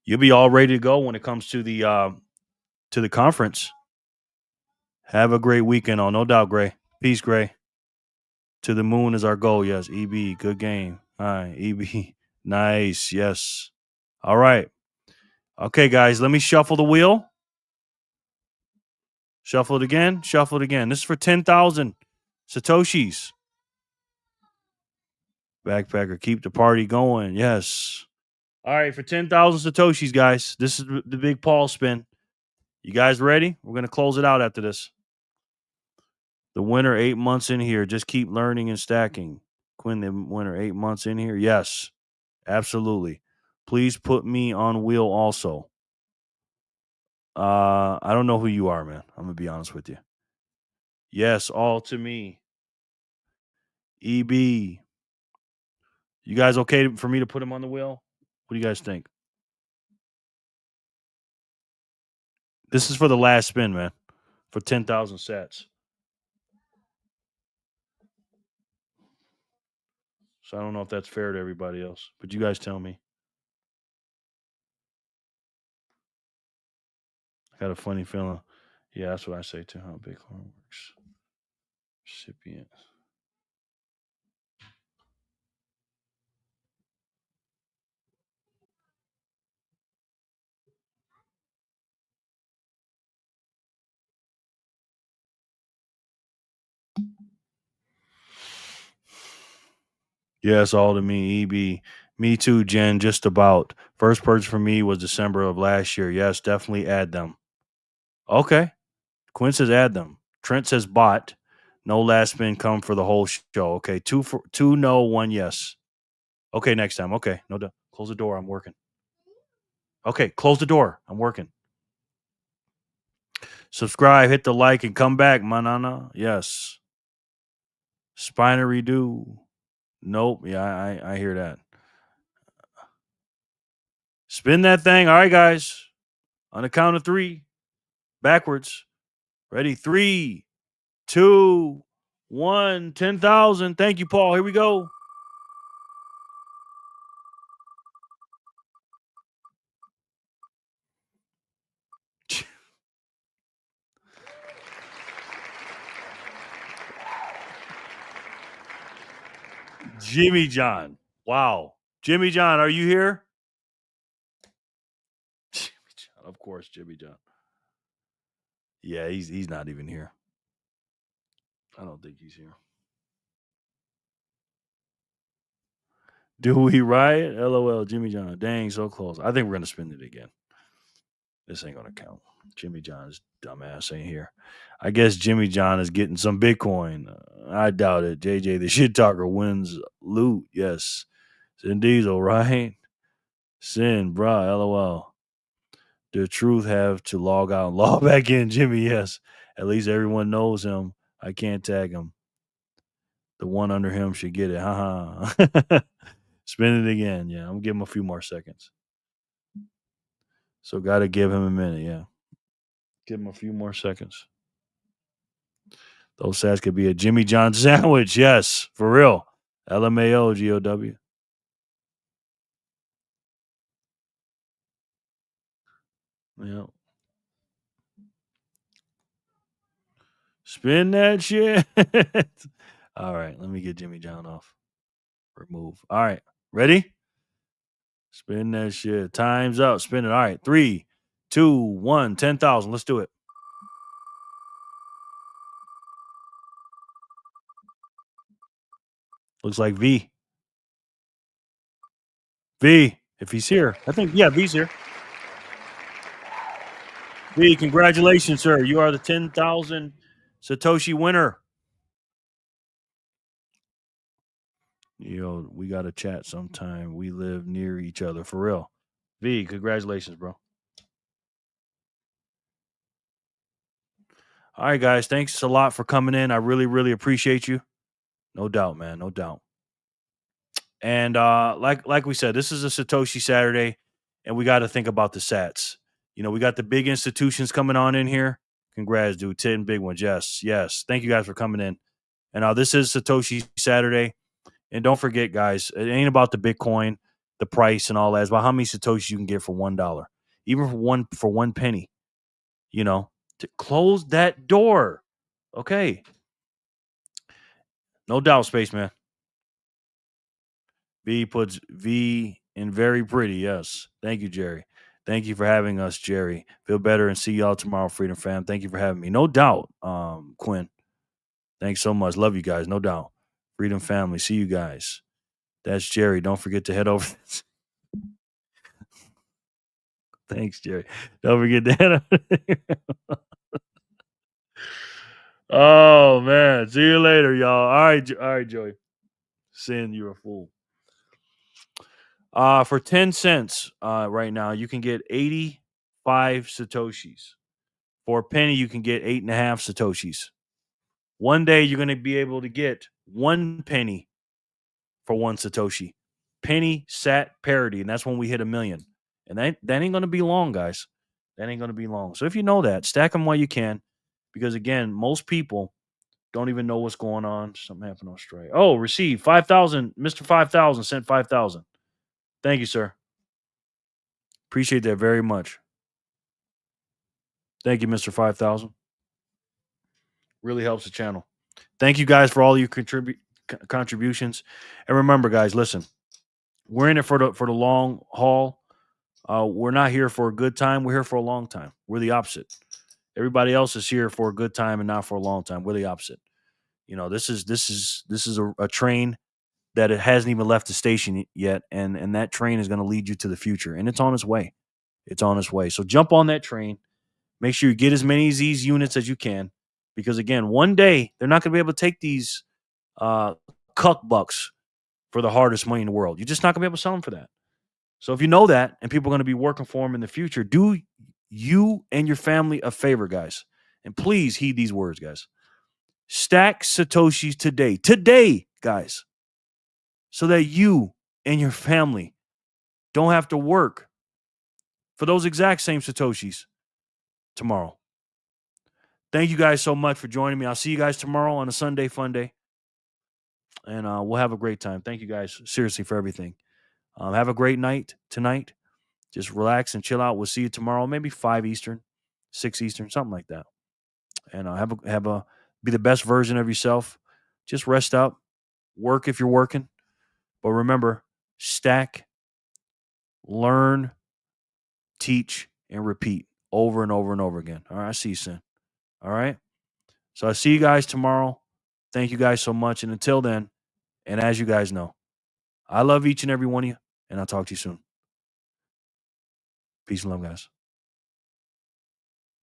You'll be all ready to go when it comes to the conference. Have a great weekend. Oh, no doubt, Gray. Peace, Gray. To the moon is our goal. Yes. EB, good game. All right, EB. Nice. Yes. All right. Okay, guys, let me shuffle the wheel. Shuffle it again. Shuffle it again. This is for 10,000 Satoshis. Backpacker, keep the party going. Yes. All right, for 10,000 Satoshis, guys. This is the big Paul spin. You guys ready? We're going to close it out after this. The winner 8 months in here. Just keep learning and stacking. Quinn, the winner 8 months in here. Yes, absolutely. Please put me on wheel also. I don't know who you are, man. I'm going to be honest with you. Yes, all to me. EB. You guys okay for me to put him on the wheel? What do you guys think? This is for the last spin, man. For 10,000 sats. So I don't know if that's fair to everybody else, but you guys tell me. I got a funny feeling. Yeah, that's what I say too, how Bitcoin works. Recipient. Yes, all to me, EB. Me too, Jen, just about. First purchase for me was December of last year. Yes, definitely add them. Okay. Quinn says add them. Trent says bot. No last spin come for the whole show. Okay, two no, one yes. Okay, next time. Okay, no doubt. Close the door. I'm working. Okay, close the door. I'm working. Subscribe, hit the like, and come back, manana. Yes. Spinnery do. Nope. Yeah, I hear that. Spin that thing. All right, guys. On the count of 3. Backwards. Ready? 3, 2, 1. 10,000. Thank you, Paul. Here we go. Jimmy John. Wow. Jimmy John, are you here? Jimmy John. Of course, Jimmy John. Yeah, he's not even here. I don't think he's here. Do we riot? LOL, Jimmy John. Dang, so close. I think we're gonna spend it again. This ain't gonna count. Jimmy John's dumbass ain't here. I guess Jimmy John is getting some Bitcoin. I doubt it. JJ, the shit talker, wins loot. Yes. Sin Diesel, right? Sin, bruh. LOL. The truth have to log out and log back in, Jimmy. Yes. At least everyone knows him. I can't tag him. The one under him should get it. Haha. Spin it again. Yeah, I'm gonna give him a few more seconds. So gotta give him a minute, yeah. Give him a few more seconds. Those stats could be a Jimmy John sandwich. Yes, for real. LMAO, GOW. Yeah. Spin that shit. All right, let me get Jimmy John off. Remove. All right, ready? Spin that shit. Time's up. Spin it. All right, 3, 2, 1, 10,000. Let's do it. Looks like V. V, if he's here. I think, yeah, V's here. V, congratulations, sir. You are the 10,000 Satoshi winner. Yo, we got to chat sometime. We live near each other, for real. V, congratulations, bro. All right, guys. Thanks a lot for coming in. I really, really appreciate you. No doubt, man. No doubt. And like we said, this is a Satoshi Saturday, and we got to think about the sats. You know, we got the big institutions coming on in here. Congrats, dude. 10 big ones. Yes, yes. Thank you guys for coming in. And this is Satoshi Saturday. And don't forget, guys, it ain't about the Bitcoin, the price, and all that. It's about how many Satoshis you can get for $1, even for one penny. You know, to close that door. Okay. No doubt, Spaceman. V puts V in very pretty. Yes. Thank you, Jerry. Thank you for having us, Jerry. Feel better and see y'all tomorrow, Freedom Fam. Thank you for having me. No doubt, Quinn. Thanks so much. Love you guys. No doubt. Freedom Family. See you guys. That's Jerry. Don't forget to head over. Thanks, Jerry. Don't forget to head over. Oh, man. See you later, y'all. All right, Joey. Sin, you're a fool. For 10 cents right now, you can get 85 Satoshis. For a penny, you can get 8.5 Satoshis. One day, you're going to be able to get 1 penny for 1 Satoshi. Penny sat parity, and that's when we hit 1 million. And that ain't going to be long, guys. That ain't going to be long. So if you know that, stack them while you can. Because, again, most people don't even know what's going on. Something happened on Australia. Oh, receive 5,000. Mr. 5,000 sent 5,000. Thank you, sir. Appreciate that very much. Thank you, Mr. 5,000. Really helps the channel. Thank you guys for all your contributions. And remember, guys, listen, we're in it for the long haul. We're not here for a good time. We're here for a long time. We're the opposite. Everybody else is here for a good time and not for a long time. We're the opposite. You know, this is a train that it hasn't even left the station yet, and that train is going to lead you to the future, and it's on its way. It's on its way. So jump on that train. Make sure you get as many of these units as you can, because again, one day they're not going to be able to take these cuck bucks for the hardest money in the world. You're just not going to be able to sell them for that. So if you know that, and people are going to be working for them in the future, do you and your family a favor, guys, and please heed these words, guys. Stack Satoshis today, guys, so that you and your family don't have to work for those exact same Satoshis tomorrow. Thank you guys so much for joining me. I'll see you guys tomorrow on a Sunday fun day. And we'll have a great time. Thank you guys, seriously, for everything. Have a great night tonight. Just relax and chill out. We'll see you tomorrow, maybe 5 Eastern, 6 Eastern, something like that. And be the best version of yourself. Just rest up. Work if you're working. But remember, stack, learn, teach, and repeat over and over and over again. All right, I see you soon. All right. So I'll see you guys tomorrow. Thank you guys so much. And until then, and as you guys know, I love each and every one of you, and I'll talk to you soon. Peace and love, guys.